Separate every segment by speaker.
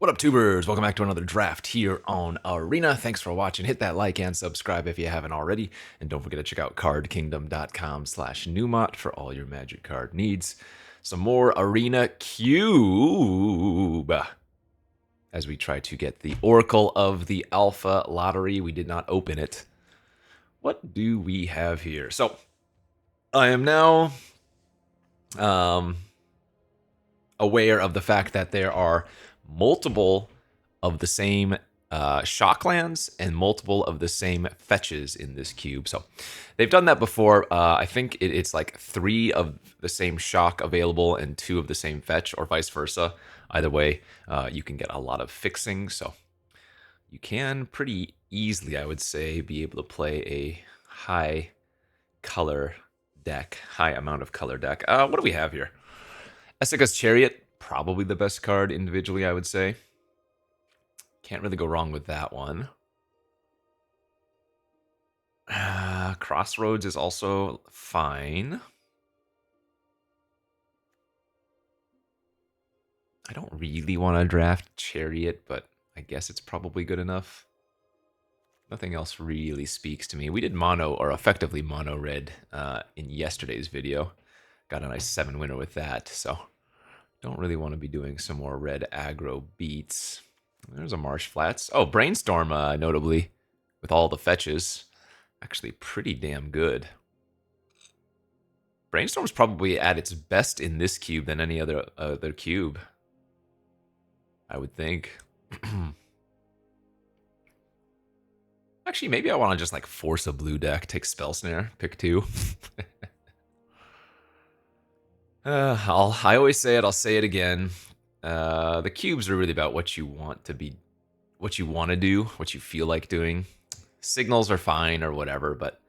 Speaker 1: What up, tubers? Welcome back to another draft here on Arena. Thanks for watching. Hit that like and subscribe if you haven't already. And don't forget to check out cardkingdom.com/Numot for all your magic card needs. Some more Arena Cube as we try to get the Oracle of the Alpha Lottery. We did not open it. What do we have here? So, I am now aware of the fact that there are multiple of the same shocklands and multiple of the same fetches in this cube. So they've done that before. I think it's like 3 of the same shock available and 2 of the same fetch, or vice versa. Either way, you can get a lot of fixing. So you can pretty easily, I would say, be able to play a high color deck, high amount of color deck. What do we have here? Essica's Chariot, probably the best card individually, I would say. Can't really go wrong with that one. Crossroads is also fine. I don't really want to draft Chariot, but I guess it's probably good enough. Nothing else really speaks to me. We did mono, or effectively mono red, in yesterday's video. Got a nice 7 winner with that, so don't really want to be doing some more red aggro beats. There's a Marsh Flats. Oh, Brainstorm, notably, with all the fetches. Actually pretty damn good. Brainstorm's probably at its best in this cube than any other cube, I would think. Actually, maybe I want to just like force a blue deck, take Spell Snare, pick 2. I always say it, I'll say it again. The cubes are really about what you want to be, what you want to do, what you feel like doing. Signals are fine or whatever, but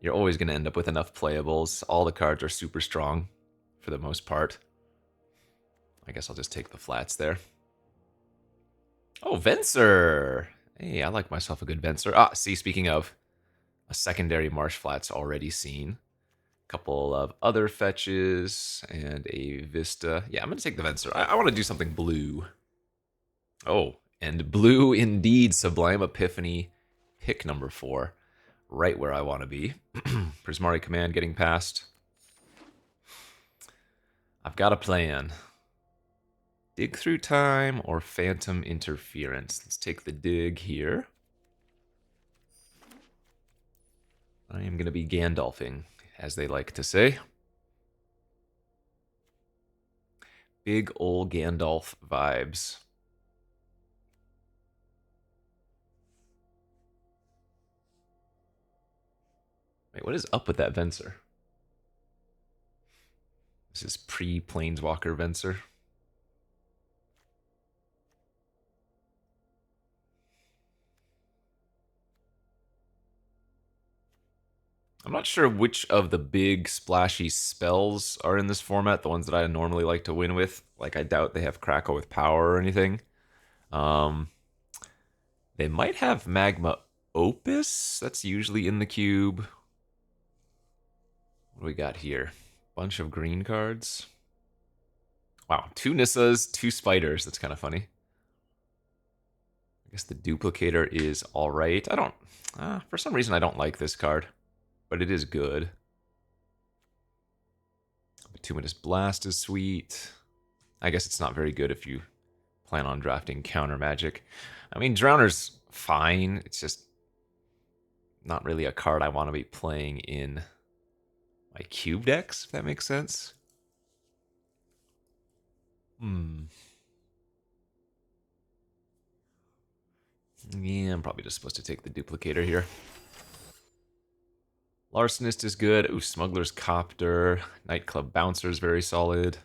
Speaker 1: you're always going to end up with enough playables. All the cards are super strong for the most part. I guess I'll just take the flats there. Oh, Venser! Hey, I like myself a good Venser. Ah, see, speaking of, a secondary Marsh Flats already seen. Couple of other fetches and a Vista. Yeah, I'm going to take the Venser. I want to do something blue. Oh, and blue indeed. Sublime Epiphany, pick number 4. Right where I want to be. Prismari Command getting past. I've got a plan. Dig Through Time or Phantom Interference. Let's take the dig here. I am going to be Gandalfing, as they like to say. Big ol' Gandalf vibes. Wait, what is up with that Venser? This is pre-Planeswalker Venser. I'm not sure which of the big splashy spells are in this format, the ones that I normally like to win with. Like, I doubt they have Crackle with Power or anything. They might have Magma Opus. That's usually in the cube. What do we got here? Bunch of green cards. Wow, 2 Nissas, 2 Spiders. That's kind of funny. I guess the Duplicator is alright. I don't... for some reason, I don't like this card. But it is good. Bituminous Blast is sweet. I guess it's not very good if you plan on drafting counter magic. I mean, Drowner's fine. It's just not really a card I want to be playing in my cube decks, if that makes sense. Yeah, I'm probably just supposed to take the Duplicator here. Larcenist is good. Ooh, Smuggler's Copter. Nightclub Bouncer is very solid.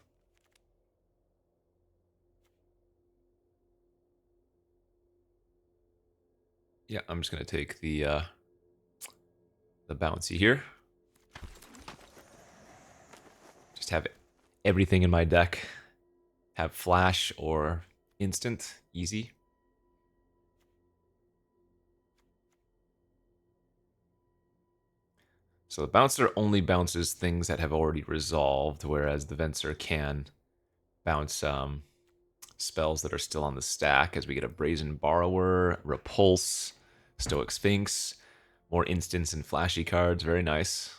Speaker 1: Yeah, I'm just going to take the bouncy here. Just have everything in my deck. Have flash or instant. Easy. So the Bouncer only bounces things that have already resolved, whereas the Venser can bounce spells that are still on the stack as we get a Brazen Borrower, Repulse, Stoic Sphinx, more instants and flashy cards. Very nice.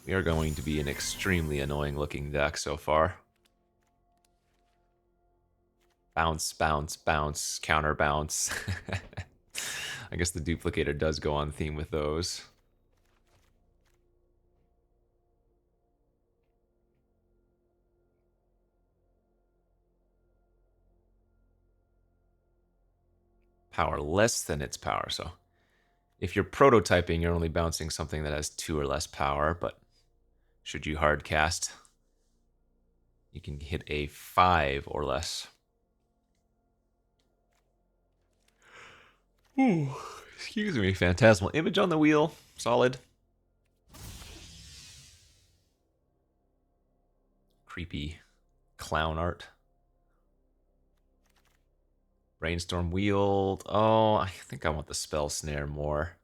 Speaker 1: We are going to be an extremely annoying looking deck so far. Bounce, bounce, bounce, counter bounce. I guess the duplicator does go on theme with those. Power less than its power, so if you're prototyping, you're only bouncing something that has 2 or less power, but should you hard cast, you can hit a 5 or less. Ooh, excuse me. Phantasmal Image on the wheel. Solid. Creepy clown art. Brainstorm Wield. Oh, I think I want the Spell Snare more.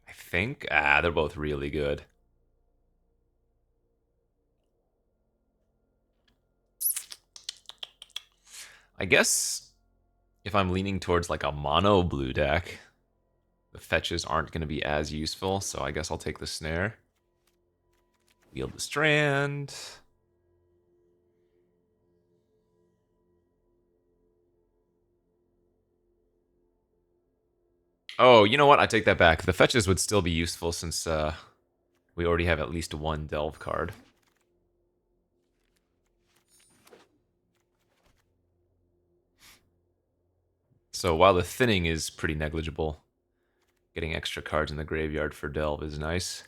Speaker 1: I think. They're both really good. I guess if I'm leaning towards like a mono blue deck, the fetches aren't going to be as useful, so I guess I'll take the Snare. Wield the Strand. Oh, you know what? I take that back. The fetches would still be useful since we already have at least one Delve card. So while the thinning is pretty negligible, getting extra cards in the graveyard for Delve is nice.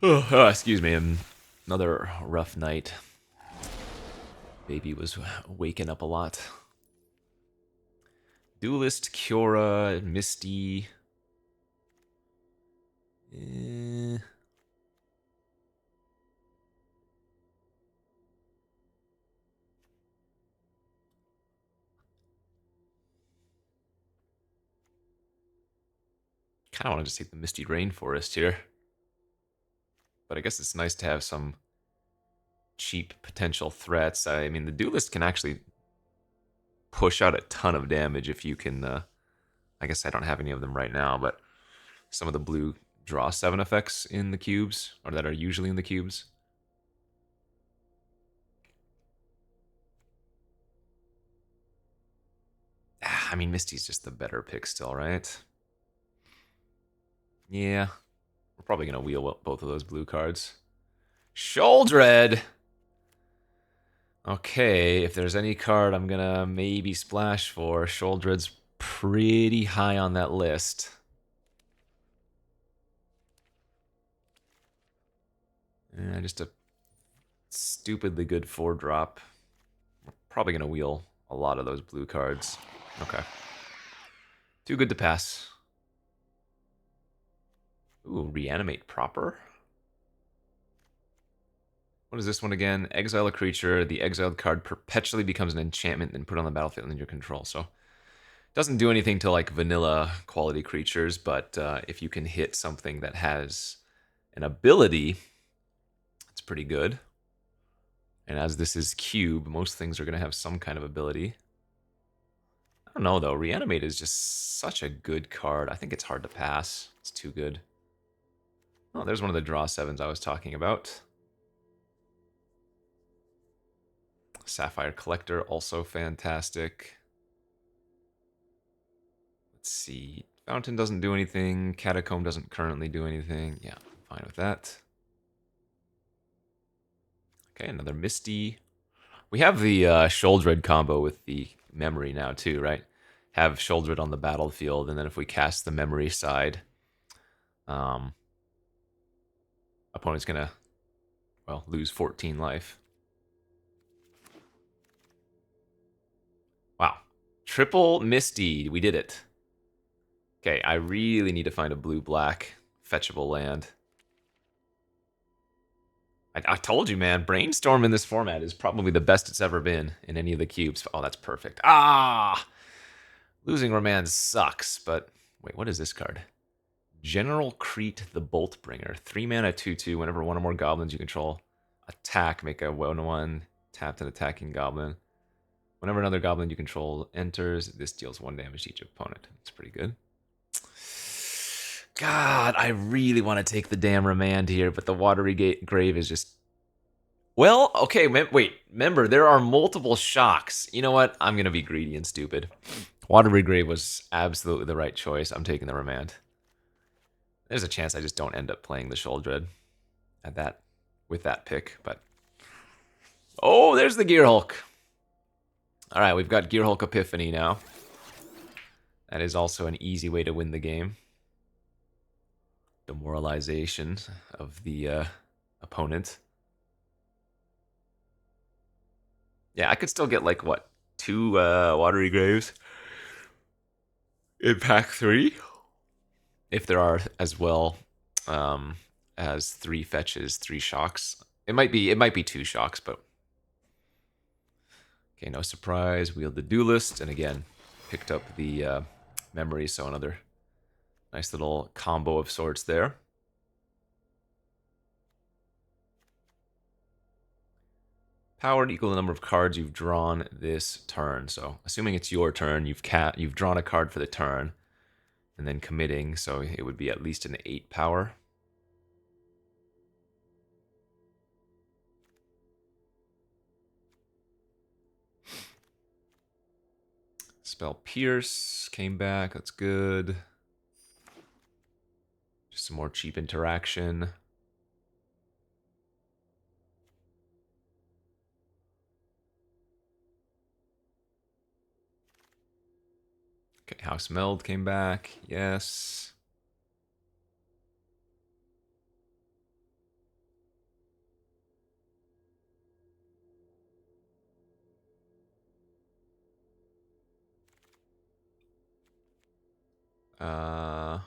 Speaker 1: Oh, excuse me, another rough night. Baby was waking up a lot. Duelist, Kiora, Misty. Kind of want to just take the Misty Rainforest here. But I guess it's nice to have some cheap potential threats. I mean, the Duelist can actually push out a ton of damage if you can... I guess I don't have any of them right now, but some of the blue draw 7 effects in the cubes, or that are usually in the cubes. I mean, Misty's just the better pick still, right? Yeah. We're probably going to wheel both of those blue cards. Sheoldred! Okay, if there's any card I'm going to maybe splash for, Sheoldred's pretty high on that list. Just a stupidly good 4-drop. We're probably going to wheel a lot of those blue cards. Okay. Too good to pass. Ooh, reanimate proper? What is this one again? Exile a creature. The exiled card perpetually becomes an enchantment and put on the battlefield under your control. So, doesn't do anything to like vanilla quality creatures, but if you can hit something that has an ability, it's pretty good. And as this is cube, most things are going to have some kind of ability. I don't know, though. Reanimate is just such a good card. I think it's hard to pass. It's too good. Oh, there's one of the draw 7s I was talking about. Sapphire Collector, also fantastic. Let's see. Fountain doesn't do anything. Catacomb doesn't currently do anything. Yeah, fine with that. Okay, another Misty. We have the Sheoldred combo with the memory now, too, right? Have Sheoldred on the battlefield, and then if we cast the memory side, opponent's going to, well, lose 14 life. Wow. Triple Misty. We did it. Okay, I really need to find a blue-black fetchable land. I told you, man. Brainstorm in this format is probably the best it's ever been in any of the cubes. Oh, that's perfect. Ah! Losing Romance sucks, but... Wait, what is this card? General Crete the Boltbringer. 3 mana, 2/2. Whenever one or more goblins you control attack, make a 1/1 tapped and attacking goblin. Whenever another goblin you control enters, this deals 1 damage to each opponent. It's pretty good. God, I really want to take the damn Remand here, but the Watery Grave is just... Well, okay, wait. Remember, there are multiple shocks. You know what? I'm going to be greedy and stupid. Watery Grave was absolutely the right choice. I'm taking the Remand. There's a chance I just don't end up playing the Sheoldred with that pick, but... Oh, there's the Gear Hulk. All right, we've got Gear Hulk Epiphany now. That is also an easy way to win the game. Demoralization of the opponent. Yeah, I could still get, like, what, 2 Watery Graves in pack 3? If there are as well as 3 fetches, 3 shocks. It might be 2 shocks, but... Okay, no surprise. Wield the Duelist, and again, picked up the memory, so another nice little combo of sorts there. Powered equal the number of cards you've drawn this turn. So, assuming it's your turn, you've drawn a card for the turn, and then committing, so it would be at least an 8 power. Spell Pierce came back. That's good. Just some more cheap interaction. Okay, House Meld came back. Yes.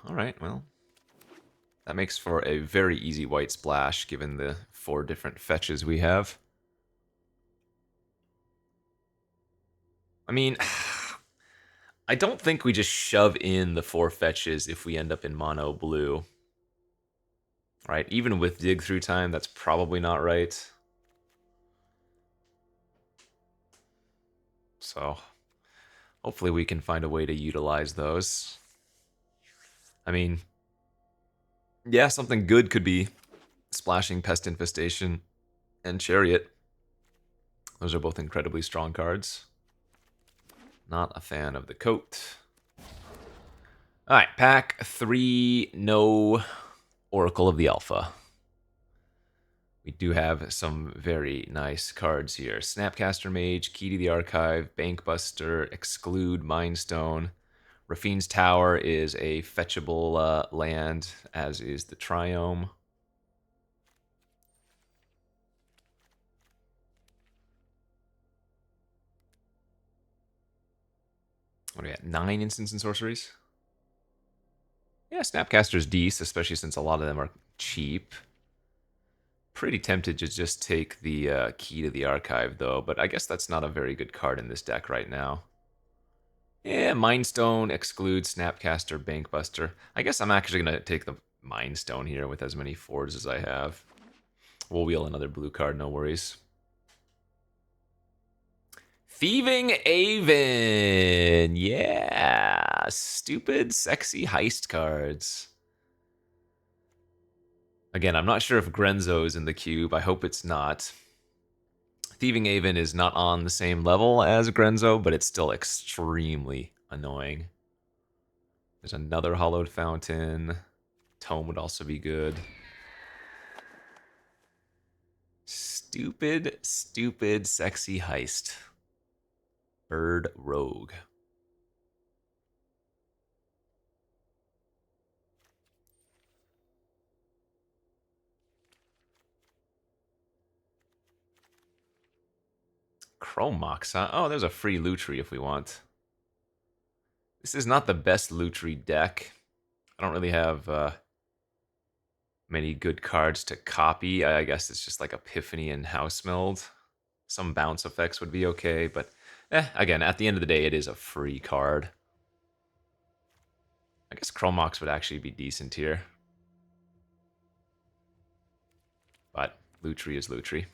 Speaker 1: All right, well. That makes for a very easy white splash, given the 4 different fetches we have. I mean, I don't think we just shove in the 4 fetches if we end up in mono blue. Right? Even with dig through time, that's probably not right. So, hopefully we can find a way to utilize those. I mean, yeah, something good could be Splashing Pest Infestation and Chariot. Those are both incredibly strong cards. Not a fan of the coat. Alright, pack 3, no Oracle of the Alpha. We do have some very nice cards here. Snapcaster Mage, Key to the Archive, Bankbuster, Exclude, Mindstone. Rafine's Tower is a fetchable land, as is the Triome. What do we got? 9 instants and sorceries? Yeah, Snapcaster's decent, especially since a lot of them are cheap. Pretty tempted to just take the Key to the Archive, though, but I guess that's not a very good card in this deck right now. Yeah, Mindstone, Exclude, Snapcaster, Bankbuster. I guess I'm actually going to take the Mindstone here with as many 4s as I have. We'll wheel another blue card, no worries. Thieving Aven! Yeah! Stupid, sexy heist cards. Again, I'm not sure if Grenzo's in the cube. I hope it's not. Thieving Aven is not on the same level as Grenzo, but it's still extremely annoying. There's another Hollowed Fountain. Tome would also be good. Stupid, stupid, sexy heist. Bird Rogue. Chrome Mox, huh? Oh, there's a free Lutri if we want. This is not the best Lutri deck. I don't really have many good cards to copy. I guess it's just like Epiphany and House Meld. Some bounce effects would be okay, but again, at the end of the day, it is a free card. I guess Chromox would actually be decent here. But Lutri is Lutri.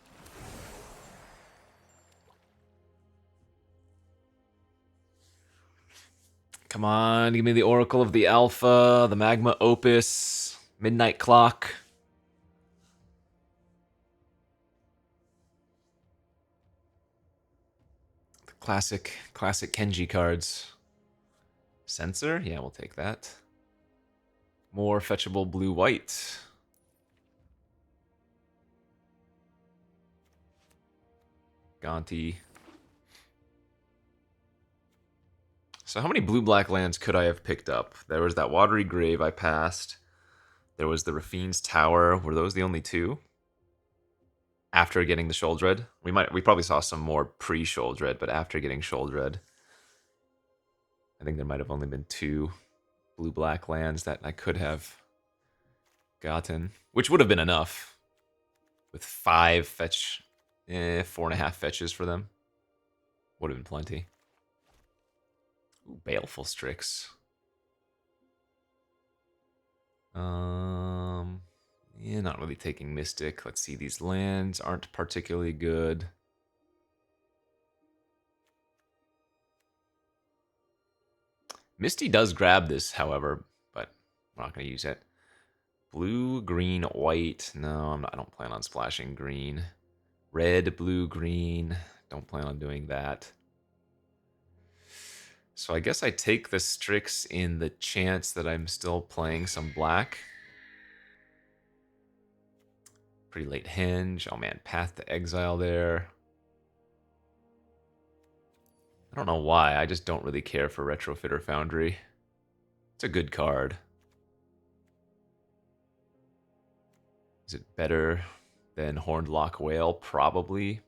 Speaker 1: Come on, give me the Oracle of the Alpha, the Magma Opus, Midnight Clock. The classic Kenji cards. Sensor? Yeah, we'll take that. More fetchable blue-white. Gonti. So how many blue-black lands could I have picked up? There was that Watery Grave I passed. There was the Rafine's Tower. Were those the only two? After getting the Sholdred? We probably saw some more pre-Sholdred, but after getting Sholdred, I think there might have only been 2 blue-black lands that I could have gotten, which would have been enough with 5 fetch, 4.5 fetches for them. Would have been plenty. Ooh, Baleful Strix. Yeah, not really taking Mystic. Let's see, these lands aren't particularly good. Misty does grab this, however, but we're not going to use it. Blue, green, white. No, I don't plan on splashing green. Red, blue, green. Don't plan on doing that. So I guess I take the Strix in the chance that I'm still playing some black. Pretty late Henge. Oh man, Path to Exile there. I don't know why, I just don't really care for Retrofitter Foundry. It's a good card. Is it better than Horned Lock Whale? Probably.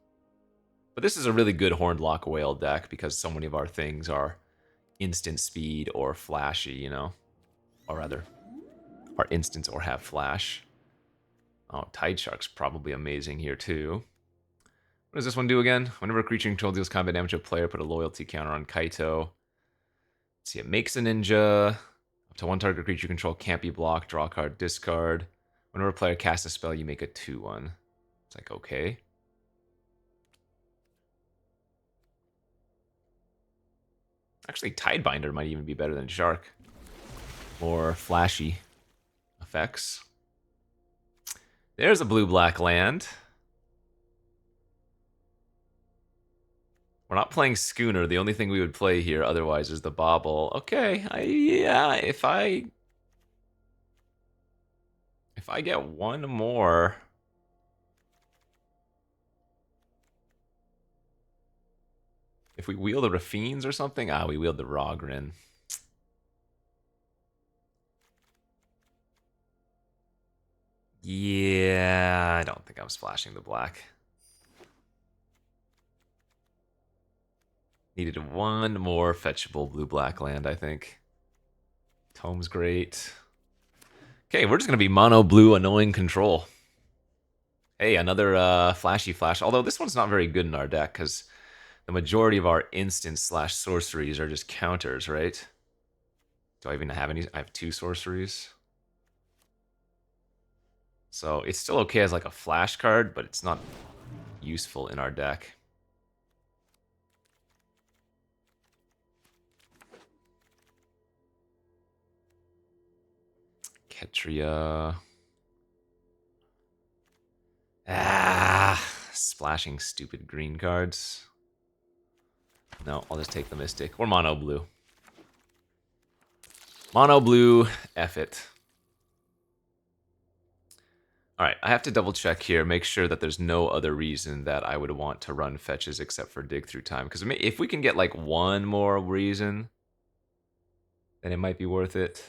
Speaker 1: But this is a really good Horned Lock Whale deck because so many of our things are instant speed or flashy, you know? Or rather, are instants or have flash. Oh, Tide Shark's probably amazing here too. What does this one do again? Whenever a creature control deals combat damage to a player, put a loyalty counter on Kaito. Let's see, it makes a ninja. Up to 1 target creature you control can't be blocked. Draw a card, discard. Whenever a player casts a spell, you make a 2/1. It's like, okay. Actually, Tidebinder might even be better than Shark. More flashy effects. There's a blue-black land. We're not playing Schooner. The only thing we would play here otherwise is the Bauble. Okay, yeah, if I get one more... If we wield the Rafines or something? Ah, we wield the Rogrin. Yeah, I don't think I'm splashing the black. Needed one more fetchable blue-black land, I think. Tome's great. Okay, we're just going to be mono-blue annoying control. Hey, another flashy flash. Although this one's not very good in our deck, because the majority of our instants/sorceries are just counters, right? Do I even have any? I have 2 sorceries. So it's still okay as like a flash card, but it's not useful in our deck. Ketria. Splashing stupid green cards. No, I'll just take the Mystic. Or mono blue. Mono blue, F it. Alright, I have to double check here, make sure that there's no other reason that I would want to run fetches except for dig through time. Because if we can get like one more reason, then it might be worth it.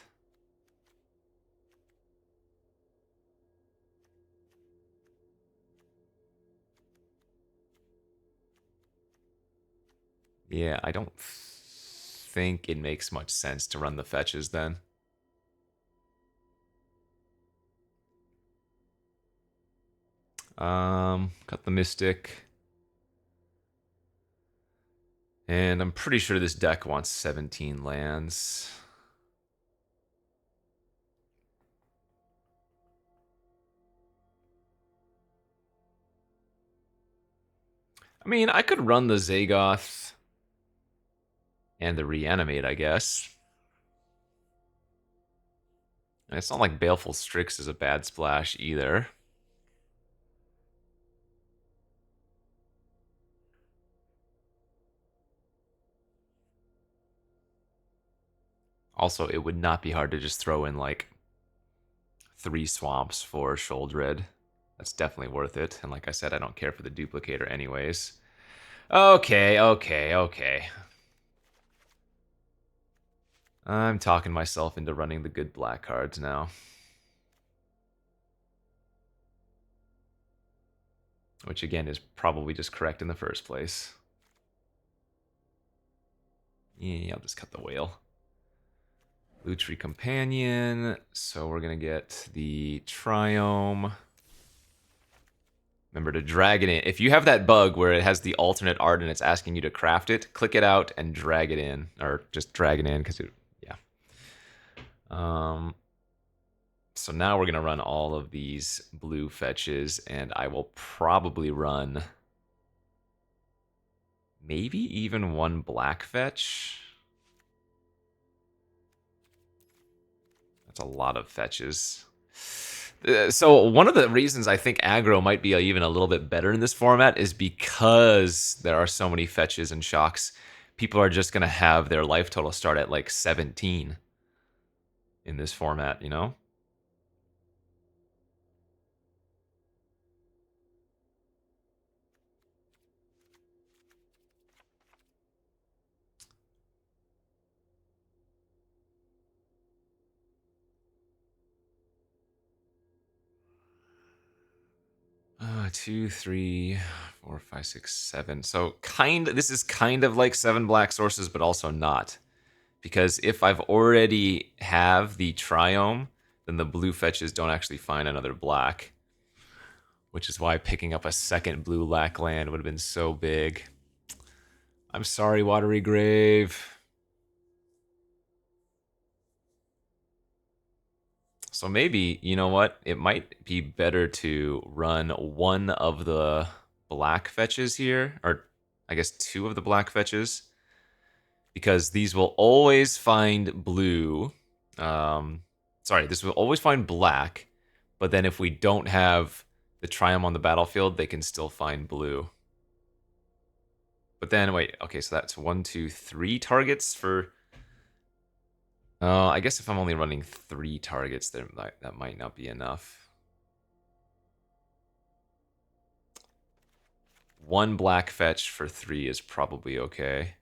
Speaker 1: Yeah, I don't think it makes much sense to run the fetches then. Cut the Mystic. And I'm pretty sure this deck wants 17 lands. I mean, I could run the Zagoth and the Reanimate, I guess. It's not like Baleful Strix is a bad splash either. Also, it would not be hard to just throw in like 3 swamps for Sholdred. That's definitely worth it. And like I said, I don't care for the duplicator anyways. Okay. I'm talking myself into running the good black cards now. Which again is probably just correct in the first place. Yeah, I'll just cut the whale. Lutri Companion. So we're going to get the Triome. Remember to drag it in. If you have that bug where it has the alternate art and it's asking you to craft it, click it out and drag it in. Or just drag it in because it, yeah. So now we're going to run all of these blue fetches, and I will probably run maybe even 1 black fetch. That's a lot of fetches. So one of the reasons I think aggro might be even a little bit better in this format is because there are so many fetches and shocks. People are just going to have their life total start at like 17 in this format, you know? 2, 3, 4, 5, 6, 7. So this is kind of like 7 black sources, but also not. Because if I've already have the Triome, then the blue fetches don't actually find another black. Which is why picking up a second blue lack land would have been so big. I'm sorry, Watery Grave. So maybe, you know what? It might be better to run 1 of the black fetches here, or I guess 2 of the black fetches, because these will always find blue. This will always find black, but then if we don't have the Triumph on the battlefield, they can still find blue. But then, wait, okay, so that's 1, 2, 3 targets for... I guess if I'm only running 3 targets, that might not be enough. 1 black fetch for 3 is probably okay.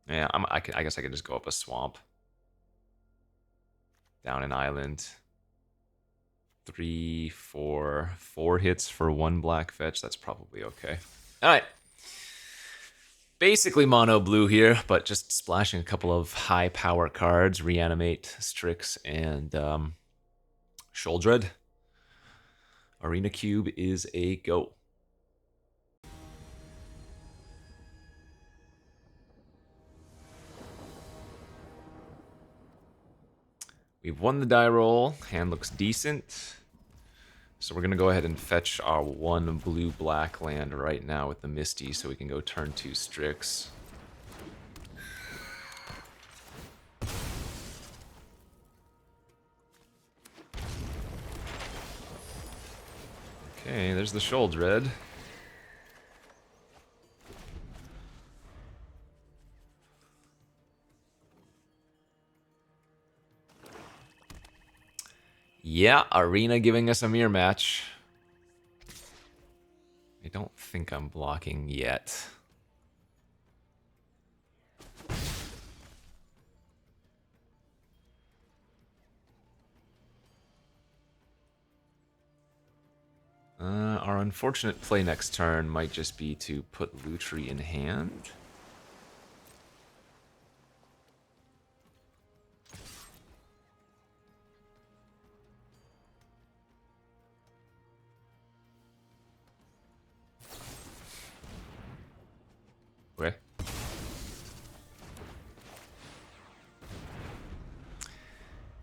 Speaker 1: Yeah, I guess I could just go up a swamp. Down an island. 3, 4. 4 hits for 1 black fetch. That's probably okay. Alright. Basically mono blue here, but just splashing a couple of high power cards. Reanimate, Strix, and Sholdred. Arena Cube is a go. We've won the die roll. Hand looks decent. So we're going to go ahead and fetch our 1 blue-black land right now with the Misty so we can go turn 2 Strix. Okay, there's the Sholdred. Yeah, Arena giving us a mirror match. I don't think I'm blocking yet. Our unfortunate play next turn might just be to put Lutri in hand. Okay.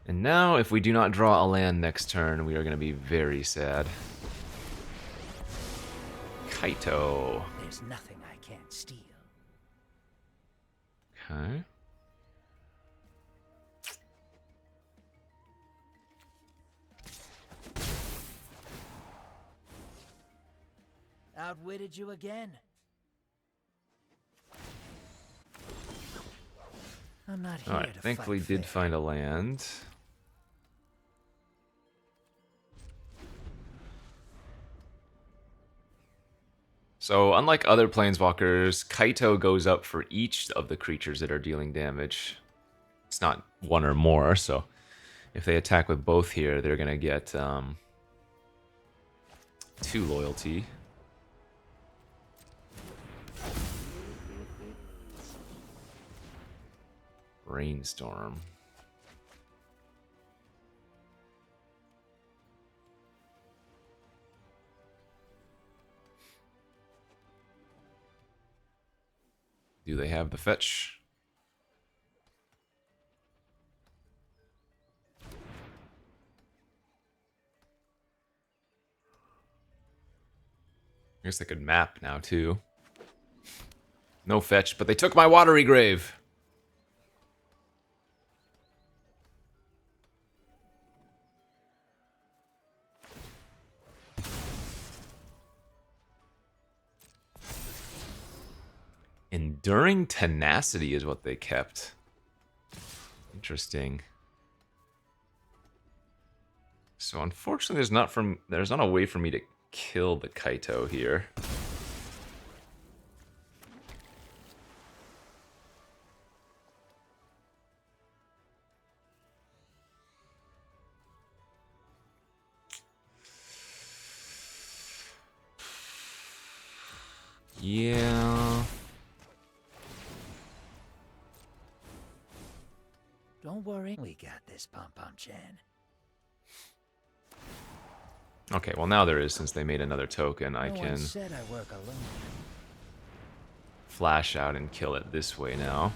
Speaker 1: And And now, if we do not draw a land next turn, we are going to be very sad. Kaito.
Speaker 2: There's nothing I can't steal.
Speaker 1: Okay.
Speaker 2: Outwitted you again. I'm not here
Speaker 1: Alright,
Speaker 2: to
Speaker 1: thankfully
Speaker 2: fight
Speaker 1: did
Speaker 2: fair.
Speaker 1: find a land. So, unlike other planeswalkers, Kaito goes up for each of the creatures that are dealing damage. It's not one or more, so if they attack with both here, they're going to get 2 loyalty. Rainstorm. Do they have the fetch? I guess they could map now, too. No fetch, but they took my Watery Grave. Enduring Tenacity is what they kept. Interesting. So unfortunately, there's not a way for me to kill the Kaito here. Yeah.
Speaker 2: Don't worry, we got this, Pom Pom Chan.
Speaker 1: Okay, well now there is, since they made another token, I
Speaker 2: No one
Speaker 1: can
Speaker 2: said I work alone.
Speaker 1: flash out and kill it this way now.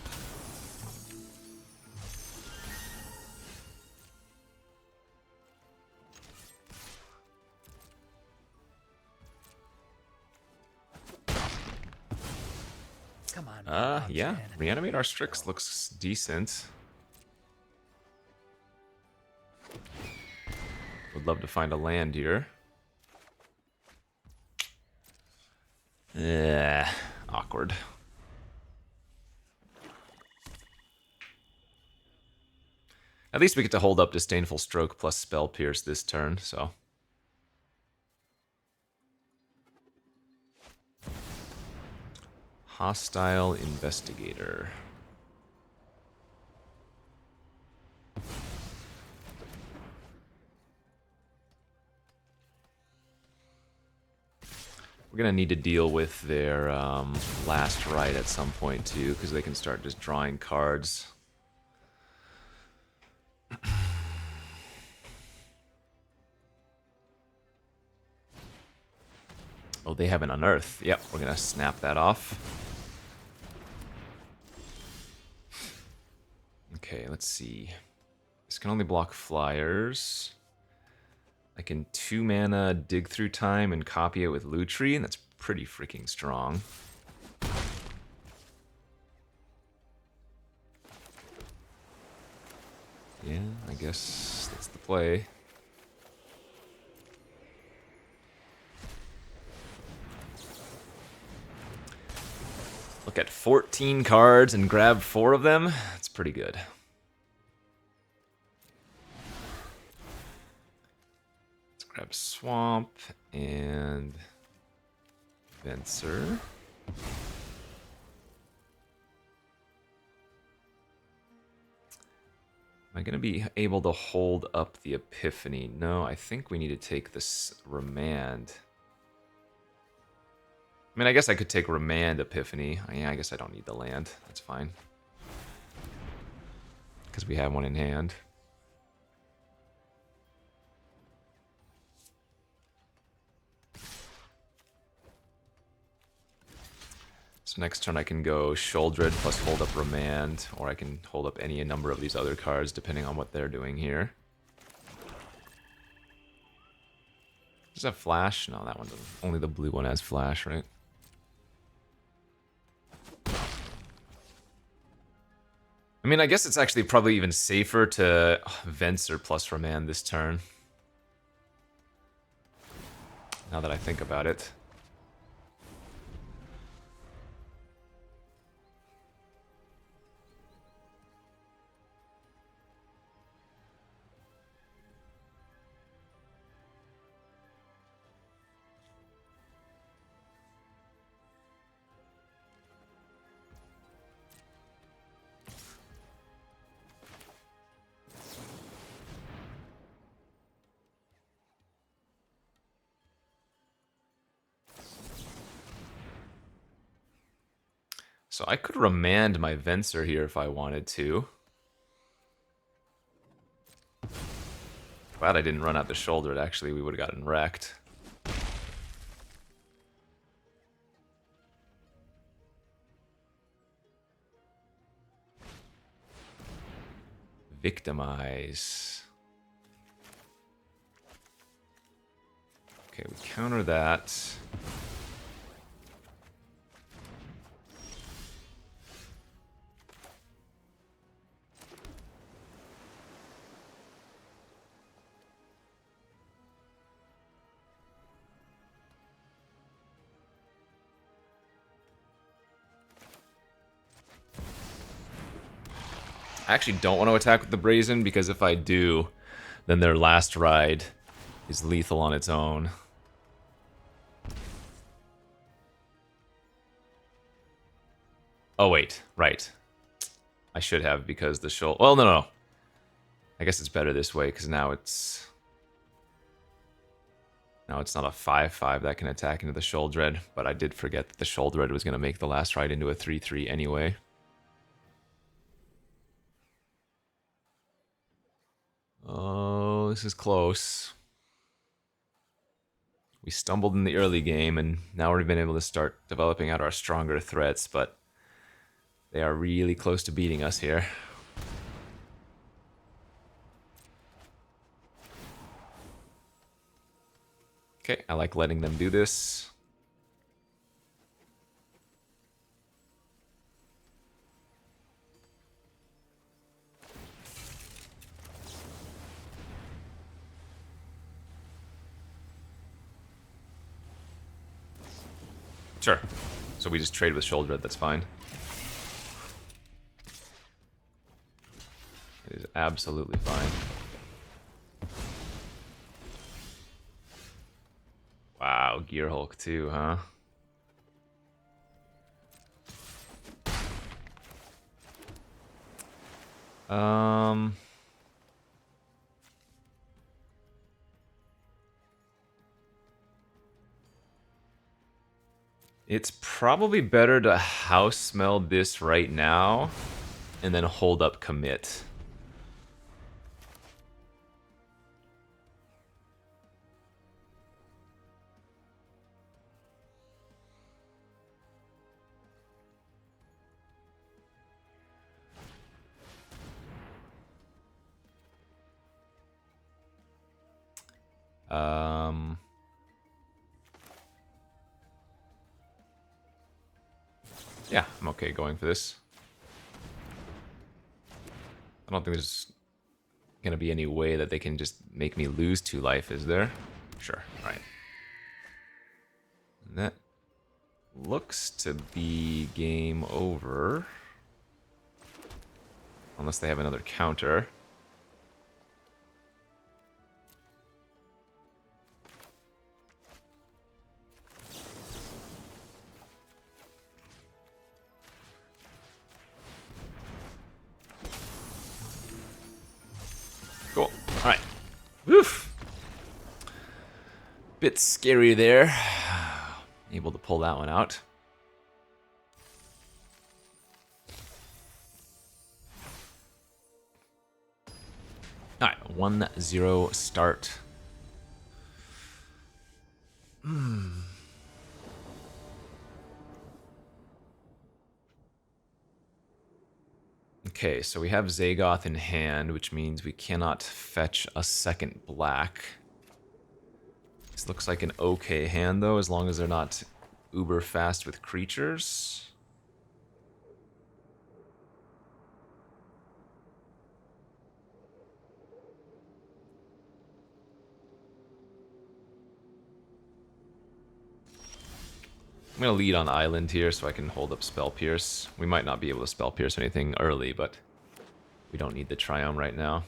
Speaker 2: Come on, Pom Pom
Speaker 1: Yeah.
Speaker 2: Chan.
Speaker 1: Reanimate our Strix looks decent. Would love to find a land here. Awkward. At least we get to hold up Disdainful Stroke plus Spell Pierce this turn, so. Hostile Investigator. We're going to need to deal with their last right at some point, too, because they can start just drawing cards. Oh, they have an Unearth. Yep, we're going to snap that off. Okay, let's see. This can only block flyers. I can 2 mana Dig Through Time and copy it with Lutri, and that's pretty freaking strong. Yeah, I guess that's the play. Look at 14 cards and grab 4 of them. That's pretty good. Let's grab Swamp and Venser. Am I going to be able to hold up the Epiphany? No, I think we need to take this Remand. I mean, I guess I could take Remand Epiphany. Yeah, I guess I don't need the land. That's fine. Because we have one in hand. So next turn I can go Sholdred plus hold up Remand, or I can hold up any number of these other cards depending on what they're doing here. Does that flash? No, that one doesn't. Only the blue one has flash, right? I mean, I guess it's actually probably even safer to Venser plus Remand this turn. Now that I think about it. So I could Remand my Venser here if I wanted to. Glad I didn't run out the Shoulder. Actually, we would have gotten wrecked. Victimize. Okay, we counter that. I actually don't want to attack with the Brazen, because if I do, then their last ride is lethal on its own. Oh wait, right. I should have, because the shoulder... Well, no. I guess it's better this way, because now it's... Now it's not a 5/5 that can attack into the Sholdred, but I did forget that the Sholdred was going to make the last ride into a 3/3 anyway. Oh, this is close. We stumbled in the early game, and now we've been able to start developing out our stronger threats, but they are really close to beating us here. Okay, I like letting them do this. Sure. So we just trade with Shoulder, that's fine. It is absolutely fine. Wow, Gear Hulk too, huh? It's probably better to house smell this right now and then hold up commit. Yeah, I'm okay going for this. I don't think there's gonna be any way that they can just make me lose 2 life, is there? Sure, alright. That looks to be game over. Unless they have another counter. Cool. Alright. Woof! Bit scary there. Able to pull that one out. Alright, 1-0 start. Okay, so we have Zagoth in hand, which means we cannot fetch a second black. This looks like an okay hand, though, as long as they're not uber fast with creatures. I'm going to lead on Island here so I can hold up Spell Pierce. We might not be able to Spell Pierce anything early, but we don't need the Triumph right now.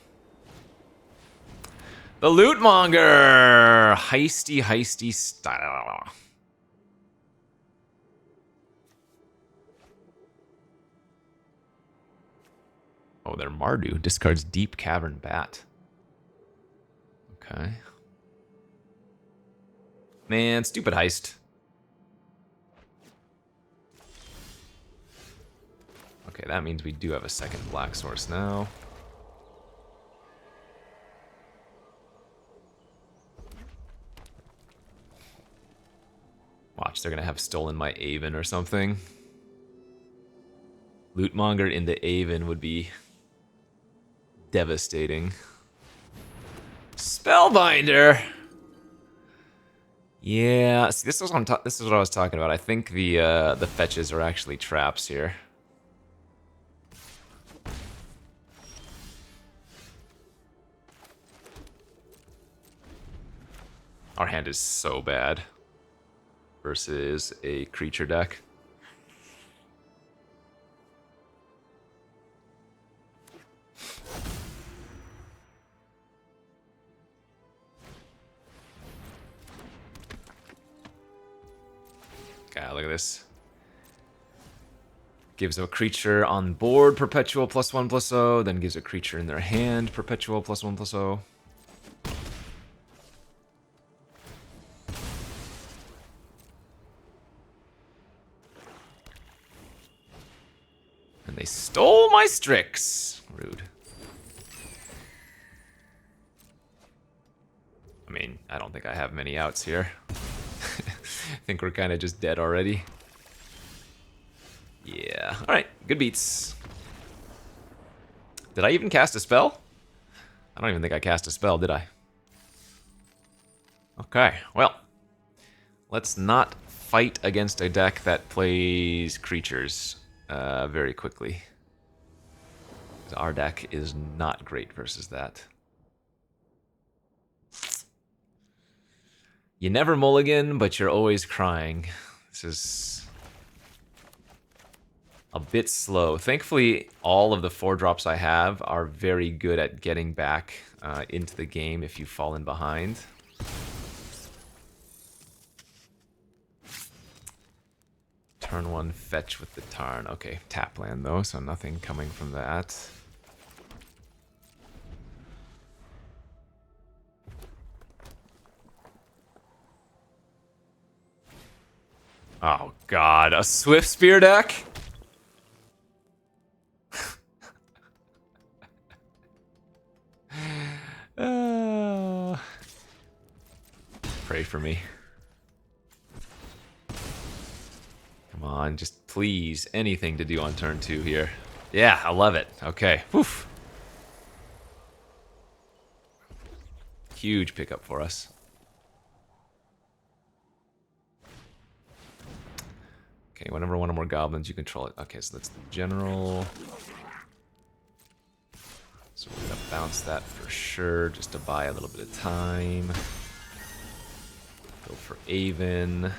Speaker 1: The Lootmonger! Heisty, heisty style. Oh, they're Mardu. Discards Deep Cavern Bat. Okay. Man, stupid heist. Okay, that means we do have a second black source now. Watch, they're gonna have stolen my Aven or something. Lootmonger into Aven would be devastating. Spellbinder! Yeah, see, this is what I was talking about. I think the fetches are actually traps here. Our hand is so bad versus a creature deck. God, look at this. Gives a creature on board perpetual +1/+0, then gives a creature in their hand perpetual +1/+0. And they stole my Strix. Rude. I mean, I don't think I have many outs here. I think we're kind of just dead already. Yeah. Alright, good beats. Did I even cast a spell? I don't even think I cast a spell, did I? Okay, well. Let's not fight against a deck that plays creatures very quickly. Our deck is not great versus that. You never mulligan, but you're always crying. This is a bit slow. Thankfully, all of the 4-drops I have are very good at getting back into the game if you've fallen behind. Turn 1 fetch with the Tarn. Okay, tap land though, so nothing coming from that. Oh god, a Swift Spear deck? Pray for me. Come on, just please, anything to do on turn 2 here. Yeah, I love it. Okay, woof. Huge pickup for us. Okay, whenever one or more goblins, you control it. Okay, so that's the general. So we're gonna bounce that for sure, just to buy a little bit of time. Go for Aven.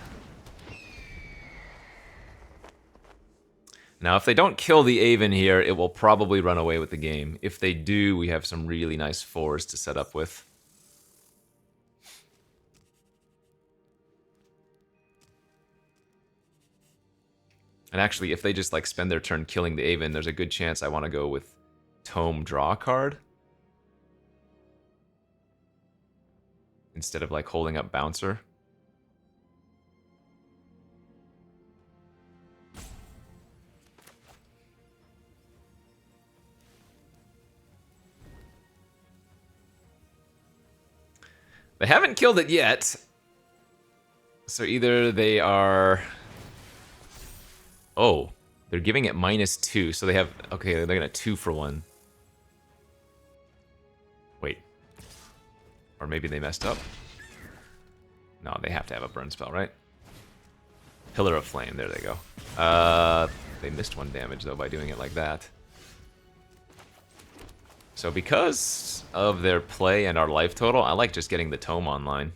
Speaker 1: Now, if they don't kill the Aven here, it will probably run away with the game. If they do, we have some really nice 4s to set up with. And actually, if they just like spend their turn killing the Aven, there's a good chance I want to go with Tome draw card instead of like holding up Bouncer. They haven't killed it yet. So either they are... Oh, They're giving it -2, so they have... Okay, they're gonna 2-for-1. Wait. Or maybe they messed up? No, they have to have a burn spell, right? Pillar of Flame, there they go. They missed 1 damage, though, by doing it like that. So because of their play and our life total, I like just getting the Tome online.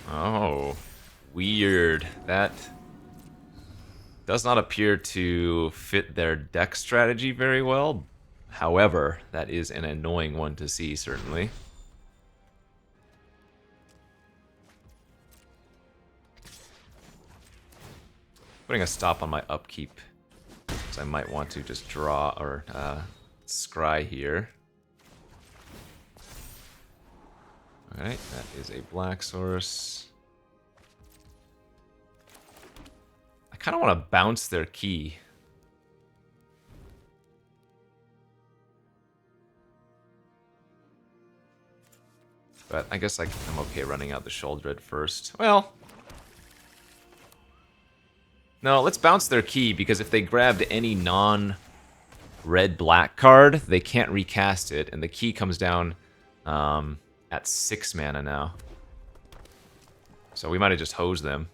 Speaker 1: Oh, weird. That does not appear to fit their deck strategy very well. However, that is an annoying one to see, certainly. Putting a stop on my upkeep, because I might want to just draw or scry here. Alright, that is a black source. I kind of want to bounce their key. But I guess I'm okay running out the Sholdred first. Well... No, let's bounce their key, because if they grabbed any non-red-black card, they can't recast it, and the key comes down at 6 mana now. So we might have just hosed them.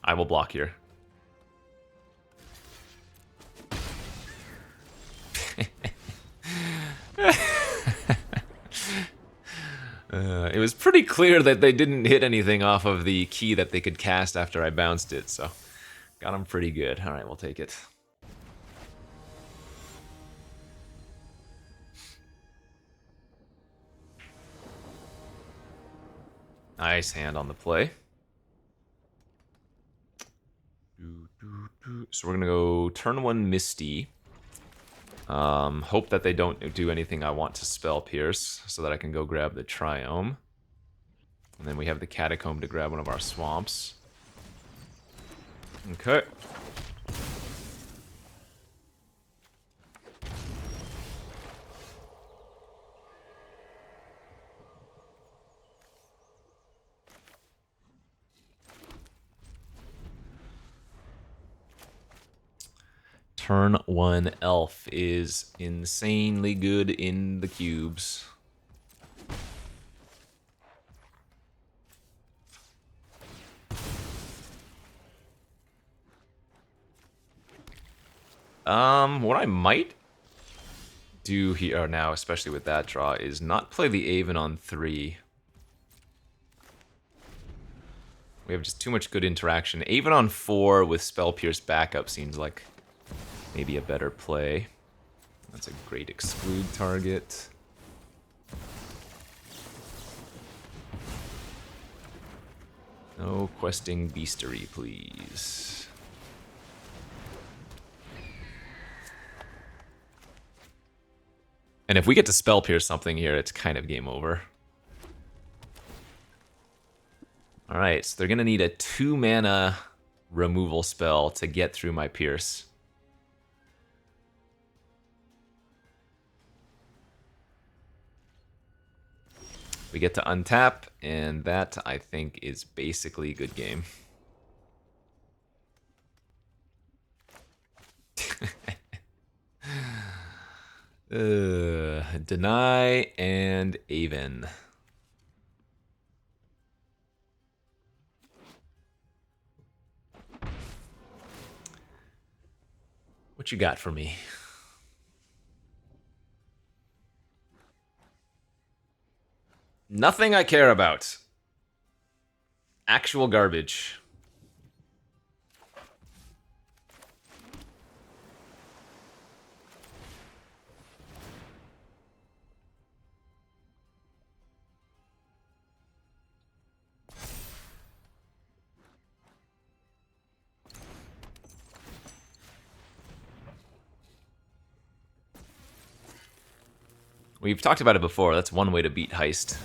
Speaker 1: I will block here. It was pretty clear that they didn't hit anything off of the key that they could cast after I bounced it, so got them pretty good. Alright, we'll take it. Nice hand on the play. So we're gonna go turn 1 Misty. Hope that they don't do anything I want to spell pierce, so that I can go grab the Triome. And then we have the Catacomb to grab one of our swamps. Okay. Turn 1 Elf is insanely good in the cubes. What I might do here now, especially with that draw, is not play the Aven on 3. We have just too much good interaction. Aven on 4 with Spell Pierce backup seems like maybe a better play. That's a great exclude target. No questing beastery, please. And if we get to Spell Pierce something here, it's kind of game over. Alright, so they're going to need a 2-mana removal spell to get through my Pierce. We get to untap, and that, I think, is basically good game. Deny and Aven. What you got for me? Nothing I care about. Actual garbage. We've talked about it before. That's one way to beat Heist.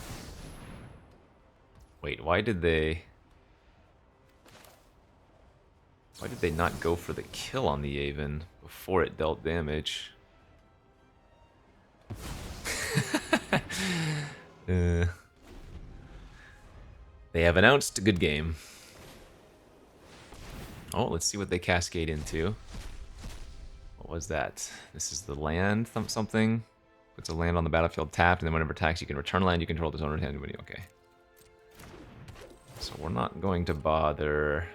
Speaker 1: Wait, why did they not go for the kill on the Aven before it dealt damage? They have announced a good game. Oh, let's see what they cascade into. What was that? This is the land something. Puts a land on the battlefield tapped, and then whenever attacks, you can return land you control this owner's hand. Okay. So we're not going to bother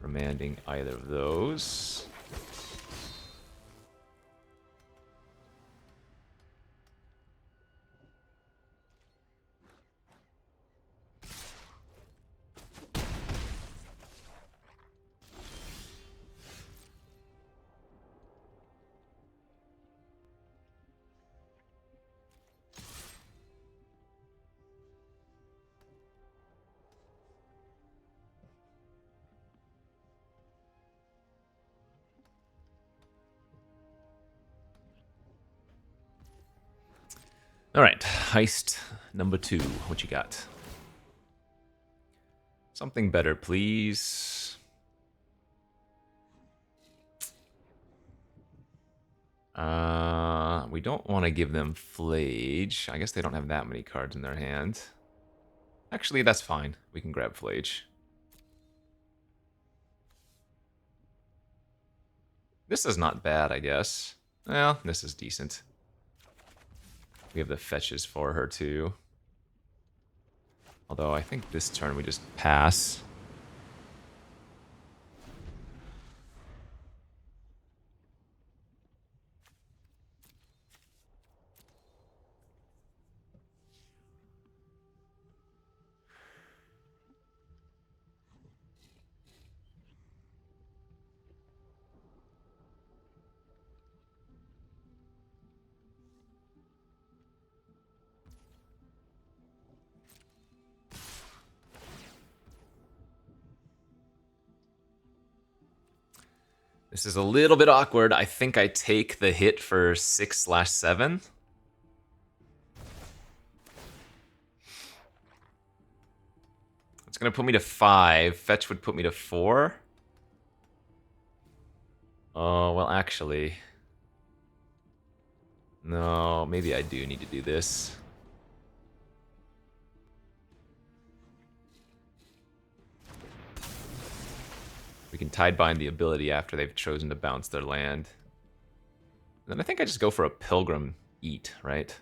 Speaker 1: remanding either of those. All right, heist number 2. What you got? Something better, please. We don't want to give them Flage. I guess they don't have that many cards in their hand. Actually, that's fine. We can grab Flage. This is not bad, I guess. Well, this is decent. We have the fetches for her, too. Although, I think this turn we just pass. This is a little bit awkward. I think I take the hit for 6/7. It's going to put me to 5. Fetch would put me to 4. Oh, well, actually. No, maybe I do need to do this. We can Tidebind the ability after they've chosen to bounce their land. Then I think I just go for a Pilgrim Eat, right?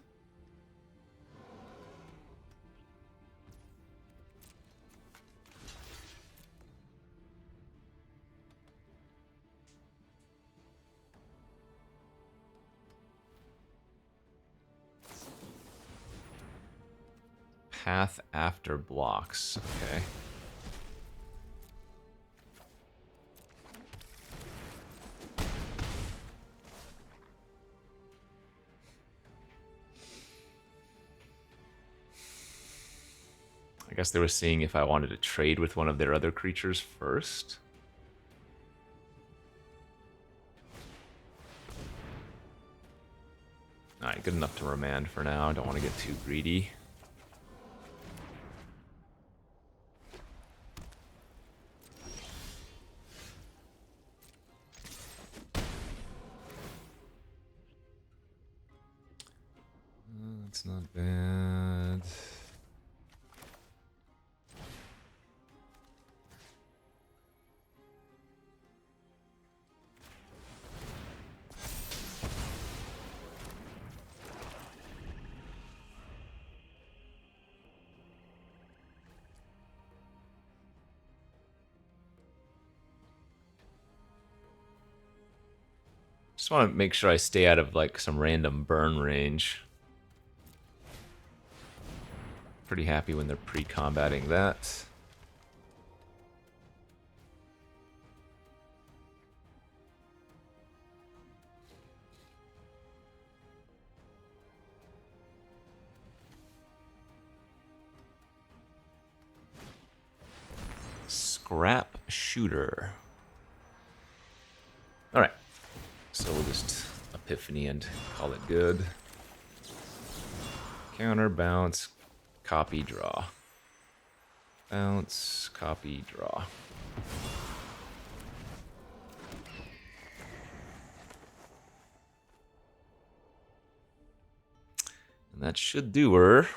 Speaker 1: Path after blocks, okay. I guess they were seeing if I wanted to trade with one of their other creatures first. Alright, good enough to remand for now. I don't want to get too greedy. That's not bad. Just want to make sure I stay out of like some random burn range. Pretty happy when they're pre-combating that. Scrap shooter. Alright. So we'll just Epiphany and call it good. Counter, bounce, copy, draw. Bounce, copy, draw. That should do her.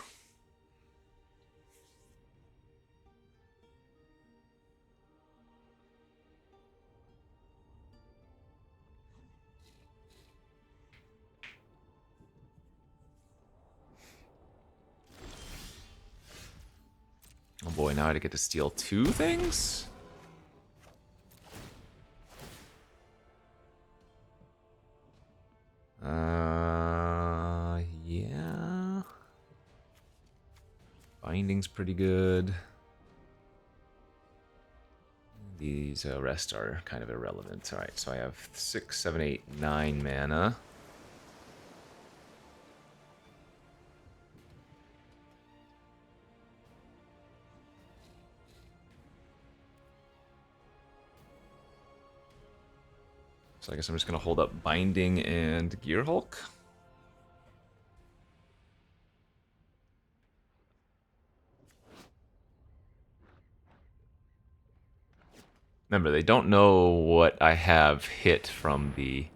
Speaker 1: Oh boy, now I get to steal 2 things? Yeah. Binding's pretty good. These rest are kind of irrelevant. Alright, so I have 6, 7, 8, 9 mana. So I guess I'm just going to hold up Binding and Gear Hulk. Remember, they don't know what I have hit from the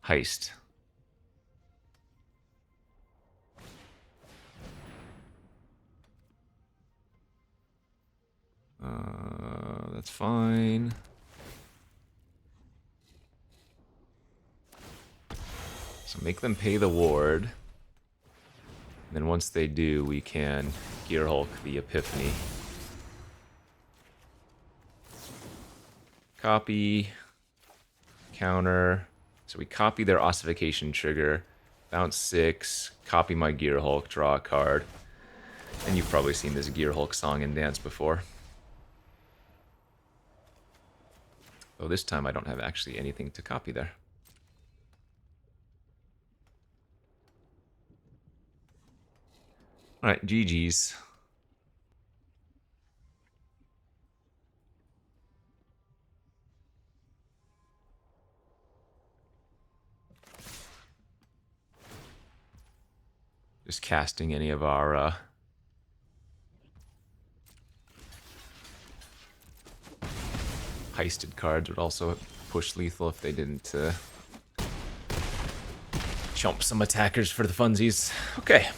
Speaker 1: heist. That's fine. So make them pay the ward. And then once they do, we can Gear Hulk the Epiphany. Copy. Counter. So we copy their ossification trigger. Bounce 6. Copy my Gear Hulk. Draw a card. And you've probably seen this Gear Hulk song and dance before. Though this time I don't have actually anything to copy there. Alright, GG's. Just casting any of our heisted cards would also push lethal if they didn't chump some attackers for the funsies. Okay.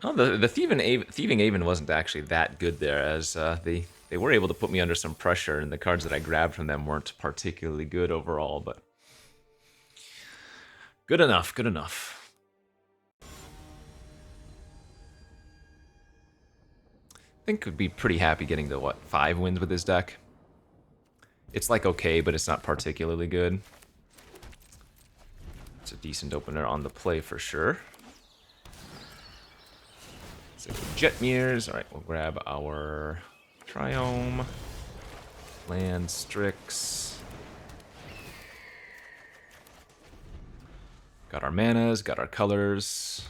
Speaker 1: Oh, the Thieving Aven wasn't actually that good there, as they were able to put me under some pressure, and the cards that I grabbed from them weren't particularly good overall, but good enough, good enough. I think would be pretty happy getting to, what, 5 wins with this deck? It's like okay, but it's not particularly good. It's a decent opener on the play for sure. So Jetmirs, alright, we'll grab our Triome, Land Strix. Got our manas, got our colors.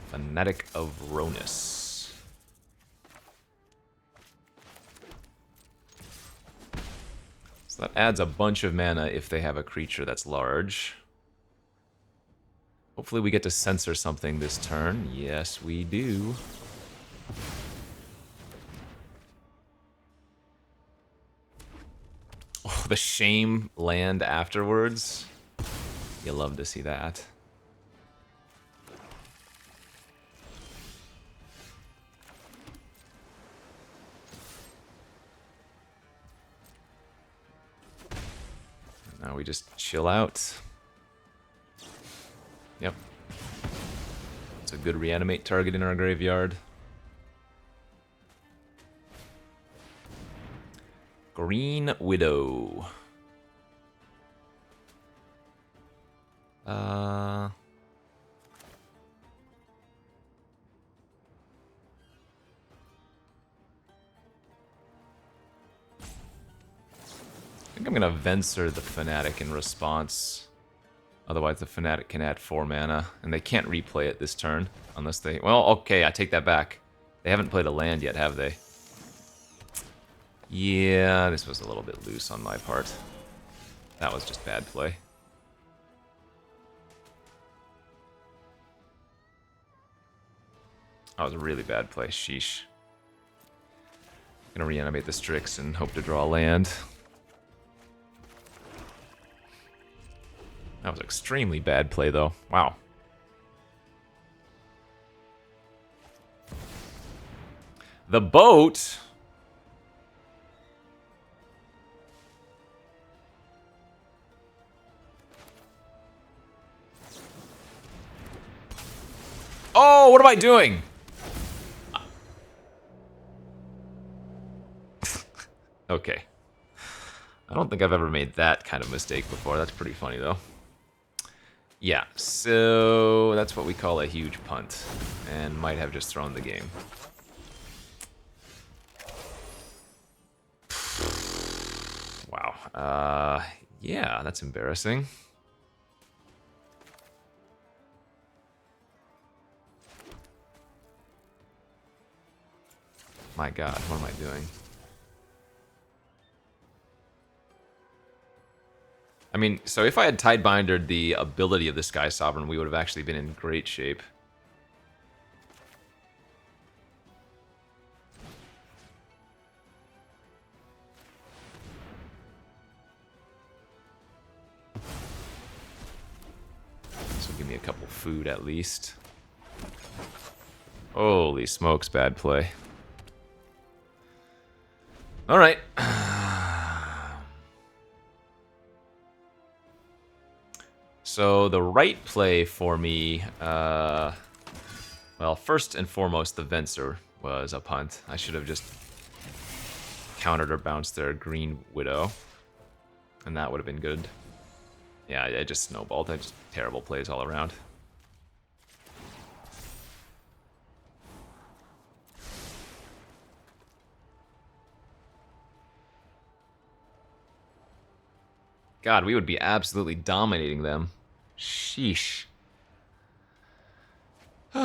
Speaker 1: Fanatic of Ronus. So that adds a bunch of mana if they have a creature that's large. Hopefully we get to censor something this turn. Yes, we do. Oh, the shame land afterwards. You love to see that. Now we just chill out. Yep. It's a good reanimate target in our graveyard. Green Widow. I think I'm gonna Venser the Fanatic in response. Otherwise the Fanatic can add 4 mana, and they can't replay it this turn, unless they... Well, okay, I take that back. They haven't played a land yet, have they? Yeah, this was a little bit loose on my part. That was just bad play. That was a really bad play, sheesh. Gonna reanimate the Strix and hope to draw a land. was extremely bad play, though. Wow. The boat? Oh, what am I doing? Okay. I don't think I've ever made that kind of mistake before. That's pretty funny, though. Yeah, so that's what we call a huge punt. And might have just thrown the game. Wow. Yeah, that's embarrassing. My god, what am I doing? I mean, so if I had Tidebindered the ability of the Sky Sovereign, we would have actually been in great shape. This will give me a couple food at least. Holy smokes, bad play. Alright. So the right play for me, well, first and foremost, the Venser was a punt. I should have just countered or bounced their Green Widow, and that would have been good. Yeah, I just snowballed. I just terrible plays all around. God, we would be absolutely dominating them. Sheesh. They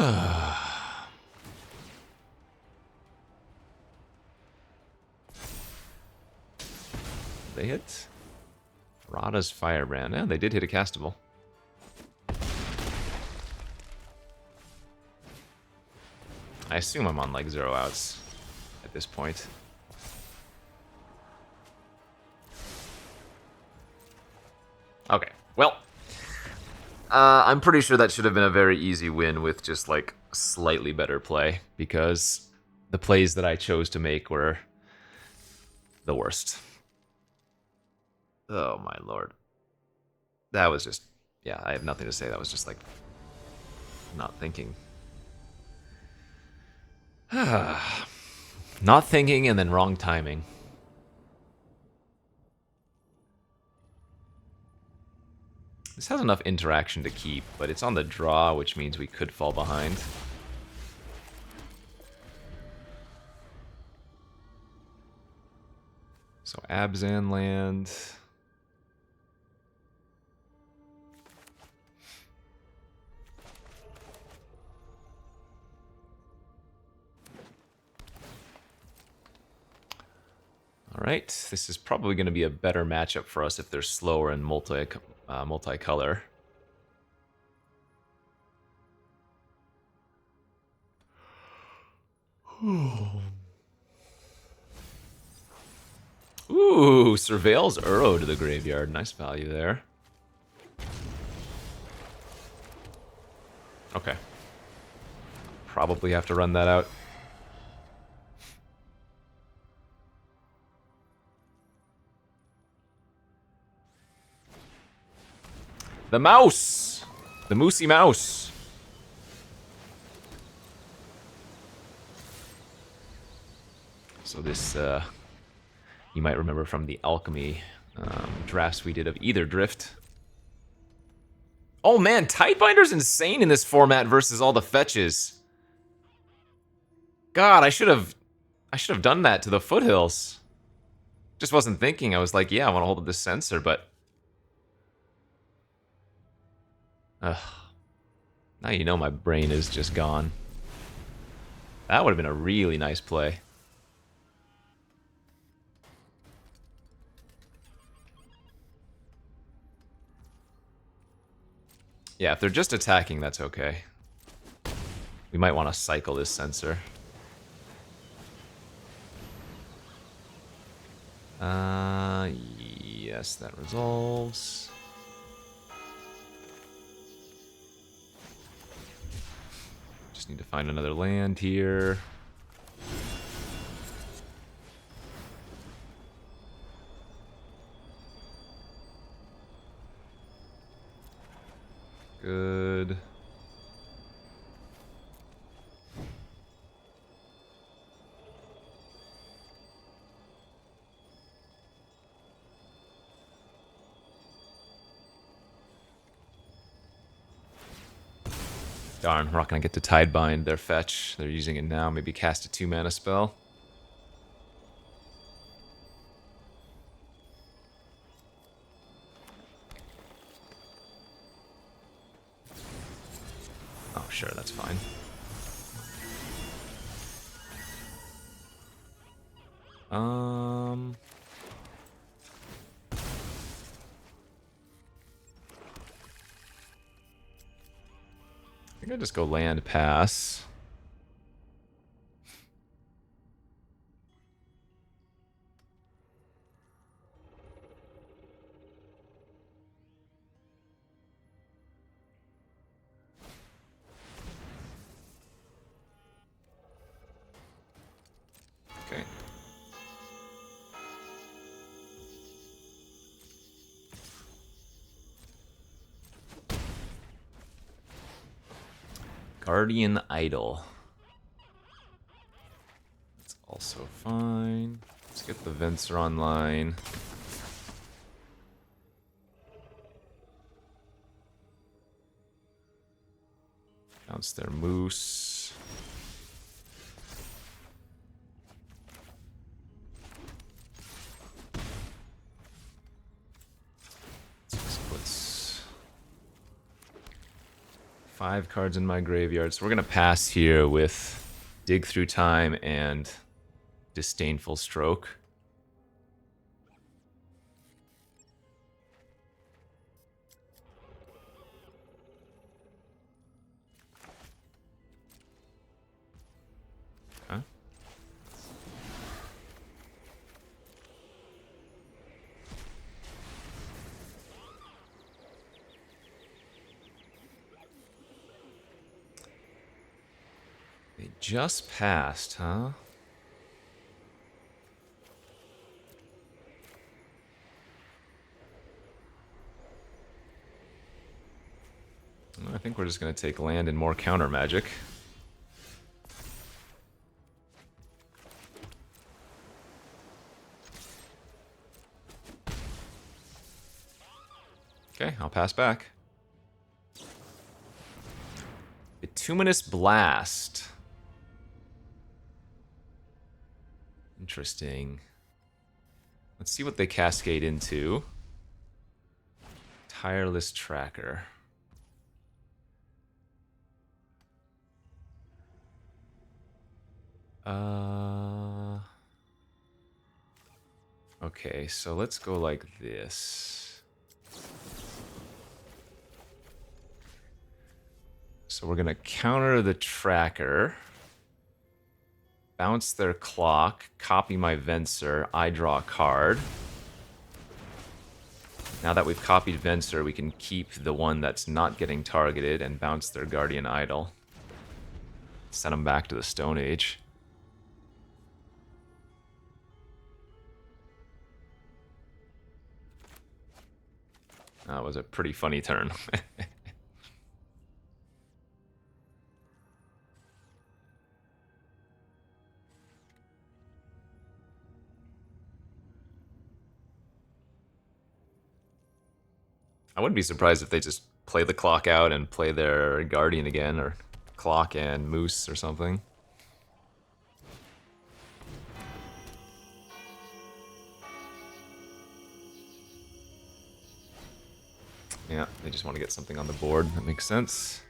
Speaker 1: hit? Rada's Firebrand. Yeah, they did hit a castable. I assume I'm on like 0 outs at this point. Okay, well, I'm pretty sure that should have been a very easy win with just like slightly better play, because the plays that I chose to make were the worst. Oh my lord. That was just, yeah, I have nothing to say. That was just like not thinking. Not thinking and then wrong timing. This has enough interaction to keep, but it's on the draw, which means we could fall behind. So Abzan land. Alright, this is probably going to be a better matchup for us if they're slower and multicolor. Ooh, Surveil's Uro to the graveyard. Nice value there. Okay. Probably have to run that out. The mouse! The moosey mouse. So this, you might remember from the alchemy drafts we did of Either Drift. Oh man, Tidebinder's insane in this format versus all the fetches. God, I should have done that to the Foothills. Just wasn't thinking. I was like, yeah, I want to hold up this sensor, but ugh. Now you know my brain is just gone. That would have been a really nice play. Yeah, if they're just attacking, that's okay. We might want to cycle this sensor. Yes, that resolves. Just need to find another land here. Good. Darn, we're not gonna get to Tidebind their fetch. They're using it now. Maybe cast a 2-mana spell. Oh, sure, that's fine. I think I'll just go land pass. Okay. Guardian Idol. That's also fine. Let's get the Venser online. Bounce their Moose. This puts 5 cards in my graveyard. So we're gonna pass here with Dig Through Time and Disdainful Stroke. Okay. They just passed, huh? I think we're just going to take land and more counter magic. Okay, I'll pass back. Bituminous Blast. Interesting. Let's see what they cascade into. Tireless Tracker. Okay, so let's go like this. So we're gonna counter the tracker, bounce their clock, copy my Venser, I draw a card. Now that we've copied Venser, we can keep the one that's not getting targeted and bounce their Guardian Idol. Send them back to the Stone Age. That was a pretty funny turn. I wouldn't be surprised if they just play the clock out and play their Guardian again, or clock and Moose or something. Yeah, they just want to get something on the board. That makes sense.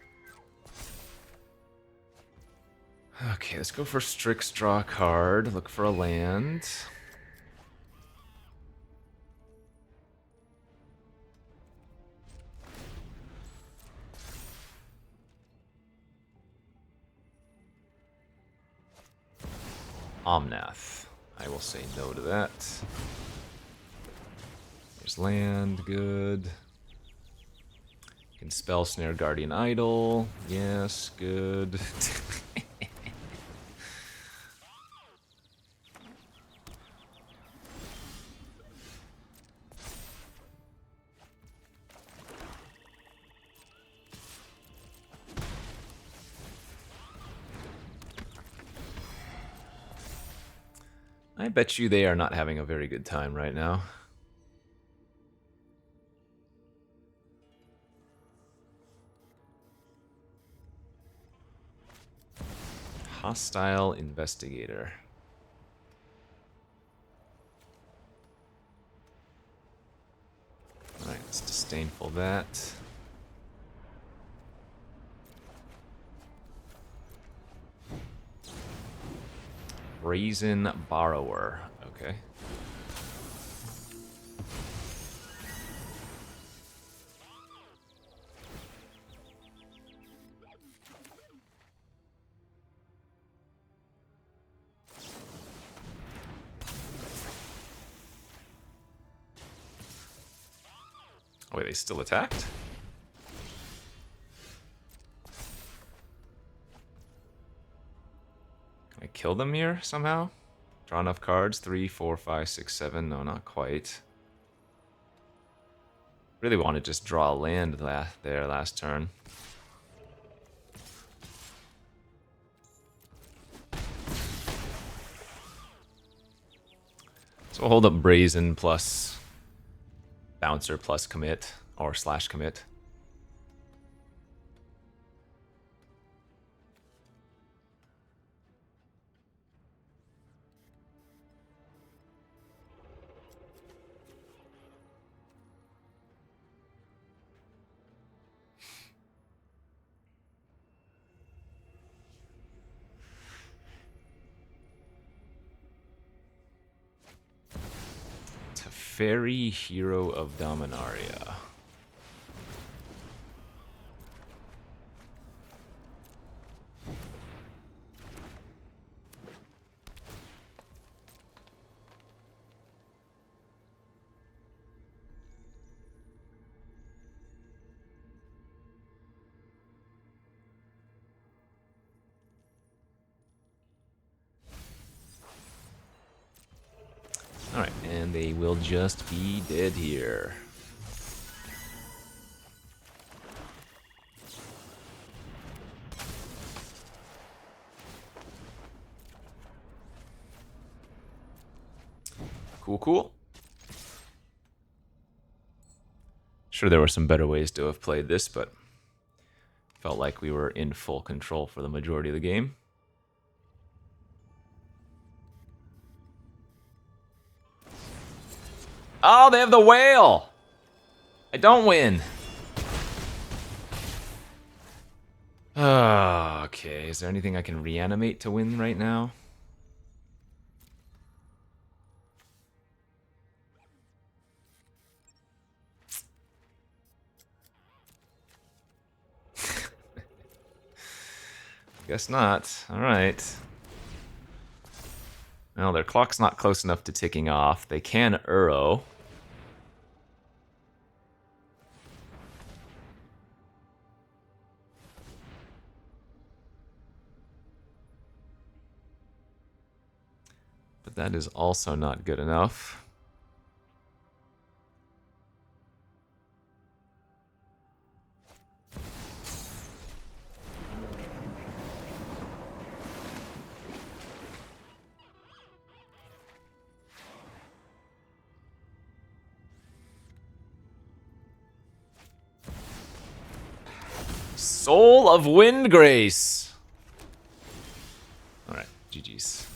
Speaker 1: Okay, let's go for Strix, draw a card, look for a land. Omnath. I will say no to that. There's land, good. Can spell Snare Guardian Idol. Yes, good. I bet you they are not having a very good time right now. Hostile Investigator. Alright, let's disdainful that. Brazen Borrower. Okay. Oh, wait, they still attacked? Can I kill them here somehow? Draw enough cards. 3, 4, 5, 6, 7. No, not quite. Really want to just draw a land there last turn. So we'll hold up Brazen plus Bouncer plus commit, or slash commit. Teferi, Hero of Dominaria. Alright, and they will just be dead here. Cool, cool. Sure, there were some better ways to have played this, but felt like we were in full control for the majority of the game. Oh, they have the whale! I don't win. Okay, is there anything I can reanimate to win right now? Guess not. Alright. Well, their clock's not close enough to ticking off. They can Uro. But that is also not good enough. Soul of Windgrace. Alright, GG's.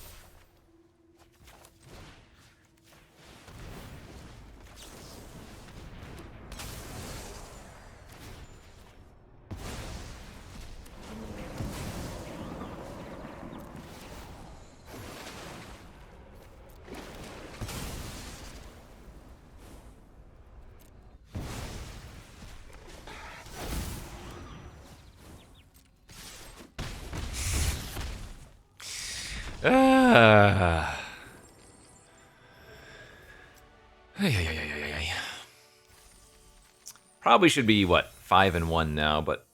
Speaker 1: Probably should be, what, 5-1 now, but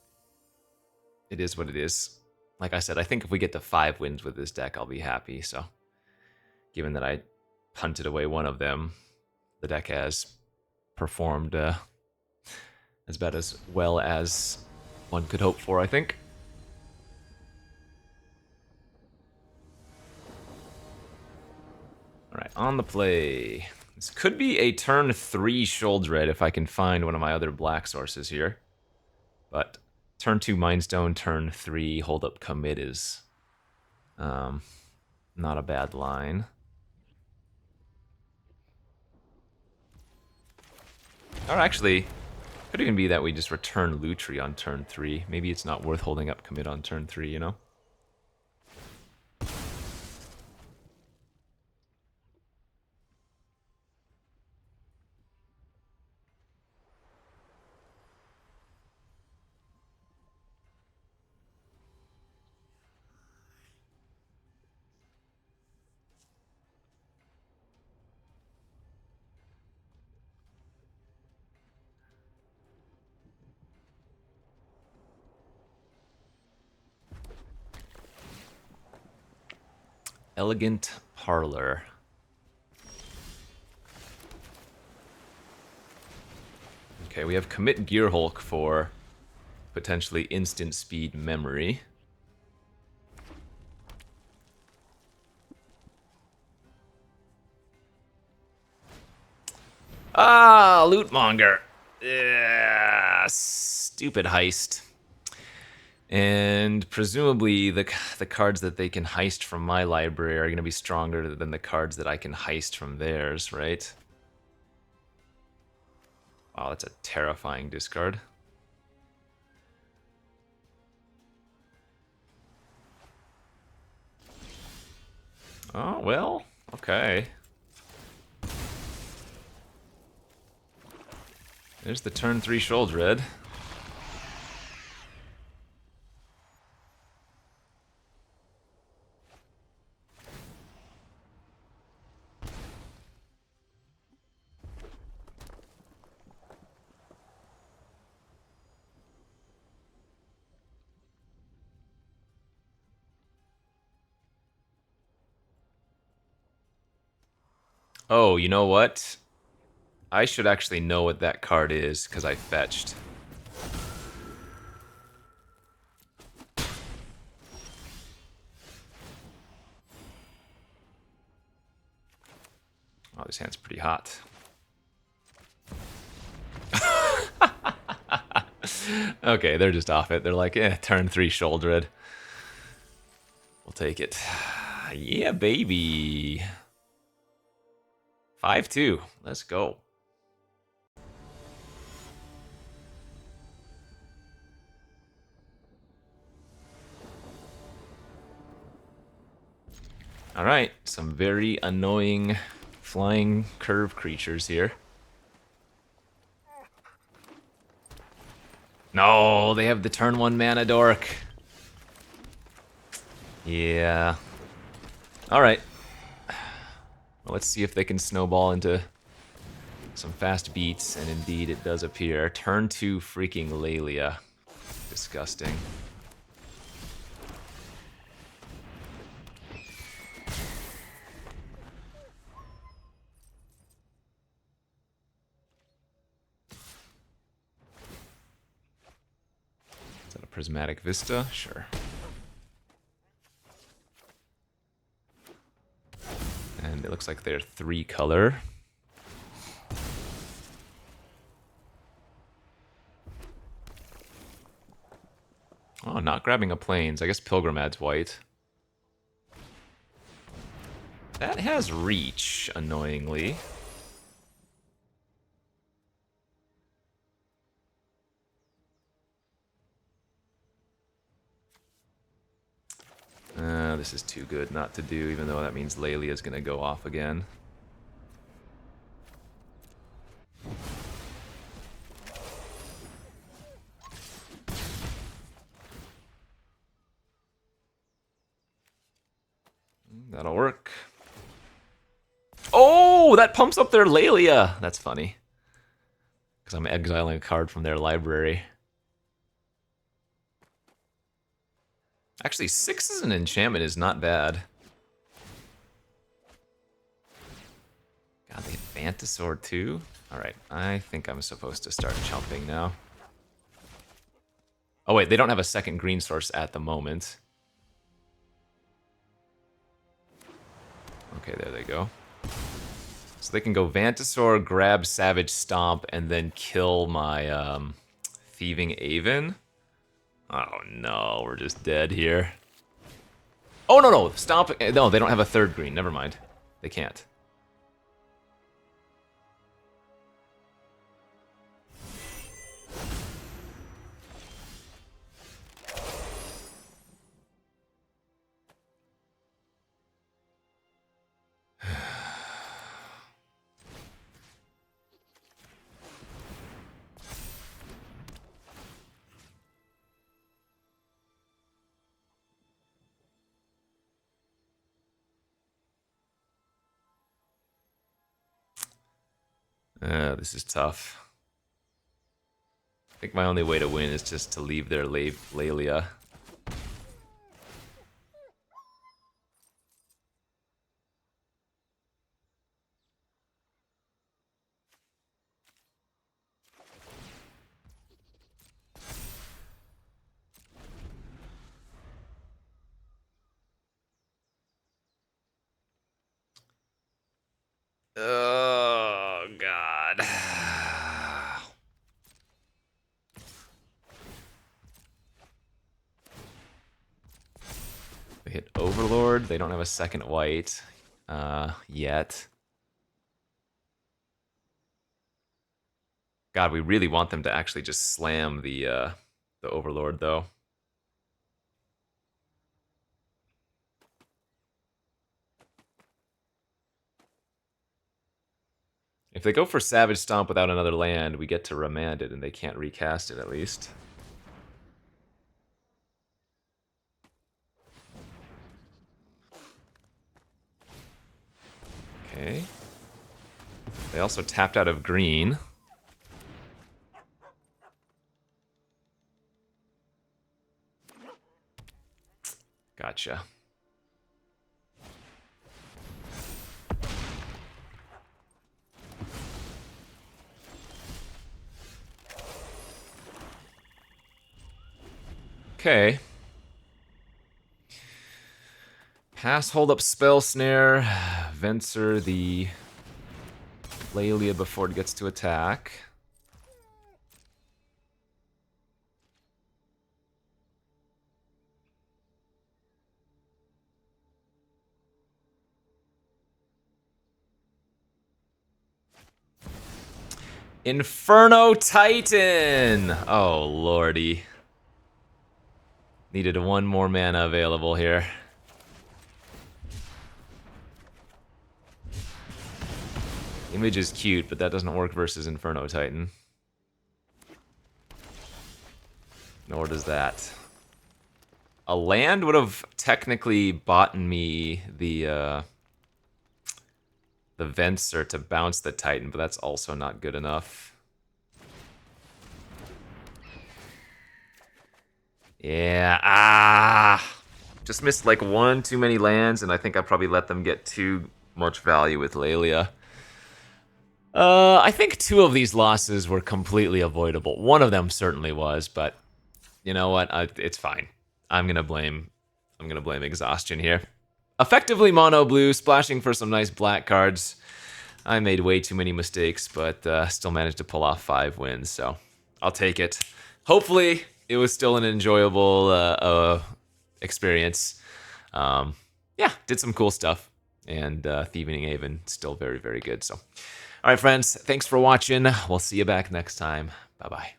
Speaker 1: it is what it is. Like I said, I think if we get to 5 wins with this deck, I'll be happy. So, given that I punted away one of them, the deck has performed as bad as well as one could hope for, I think. Alright, on the play. This could be a turn 3 Sheoldred if I can find one of my other black sources here. But turn 2 Mindstone, turn 3 Hold Up Commit is not a bad line. Or actually, could even be that we just return Lutri on turn 3. Maybe it's not worth holding up commit on turn 3, you know? Elegant Parlor. Okay, we have Commit Gearhulk for potentially instant speed memory. Ah, Lootmonger. Yeah, stupid heist. And presumably the cards that they can heist from my library are going to be stronger than the cards that I can heist from theirs, right? Wow, that's a terrifying discard. Oh, well, okay. There's the turn 3 Sheoldred. Oh, you know what? I should actually know what that card is, because I fetched. Oh, this hand's pretty hot. Okay, they're just off it. They're like, turn 3 Sheoldred. We'll take it. Yeah, baby. 5-2. Let's go. Alright, some very annoying flying curve creatures here. No, they have the turn 1 mana dork. Yeah. Alright. Well, let's see if they can snowball into some fast beats, and indeed it does appear. Turn 2 freaking Laelia. Disgusting. Is that a Prismatic Vista? Sure. And it looks like they're 3 color. Oh, not grabbing a plains. I guess Pilgrim adds white. That has reach, annoyingly. This is too good not to do, even though that means Laelia is going to go off again. That'll work. Oh, that pumps up their Laelia. That's funny. because I'm exiling a card from their library. Actually, 6 as an enchantment is not bad. God, they hit Vantasaur too? Alright, I think I'm supposed to start chumping now. Oh wait, they don't have a second green source at the moment. Okay, there they go. So they can go Vantasaur, grab Savage Stomp, and then kill my Thieving Aven. Oh no, we're just dead here. Oh no, Stomp. No, they don't have a third green. Never mind. They can't. This is tough. I think my only way to win is just to leave their Laelia. Oh, God. They hit Overlord. They don't have a second white yet. God, we really want them to actually just slam the Overlord, though. If they go for Savage Stomp without another land, we get to remand it, and they can't recast it, at least. Okay. They also tapped out of green. Gotcha. Okay. Pass, hold up, spell snare, Venser the Laelia before it gets to attack. Inferno Titan! Oh, lordy. Needed one more mana available here. Image is cute, but that doesn't work versus Inferno Titan. Nor does that. A land would have technically bought me the Venser to bounce the Titan, but that's also not good enough. Yeah, just missed like one too many lands, and I think I probably let them get too much value with Laelia. I think 2 of these losses were completely avoidable. One of them certainly was, but you know what? It's fine. I'm gonna blame exhaustion here. Effectively mono blue, splashing for some nice black cards. I made way too many mistakes, but still managed to pull off 5 wins, so I'll take it. Hopefully, it was still an enjoyable experience. Yeah, did some cool stuff, and Thieving Haven still very, very good. So, all right, friends, thanks for watching. We'll see you back next time. Bye-bye.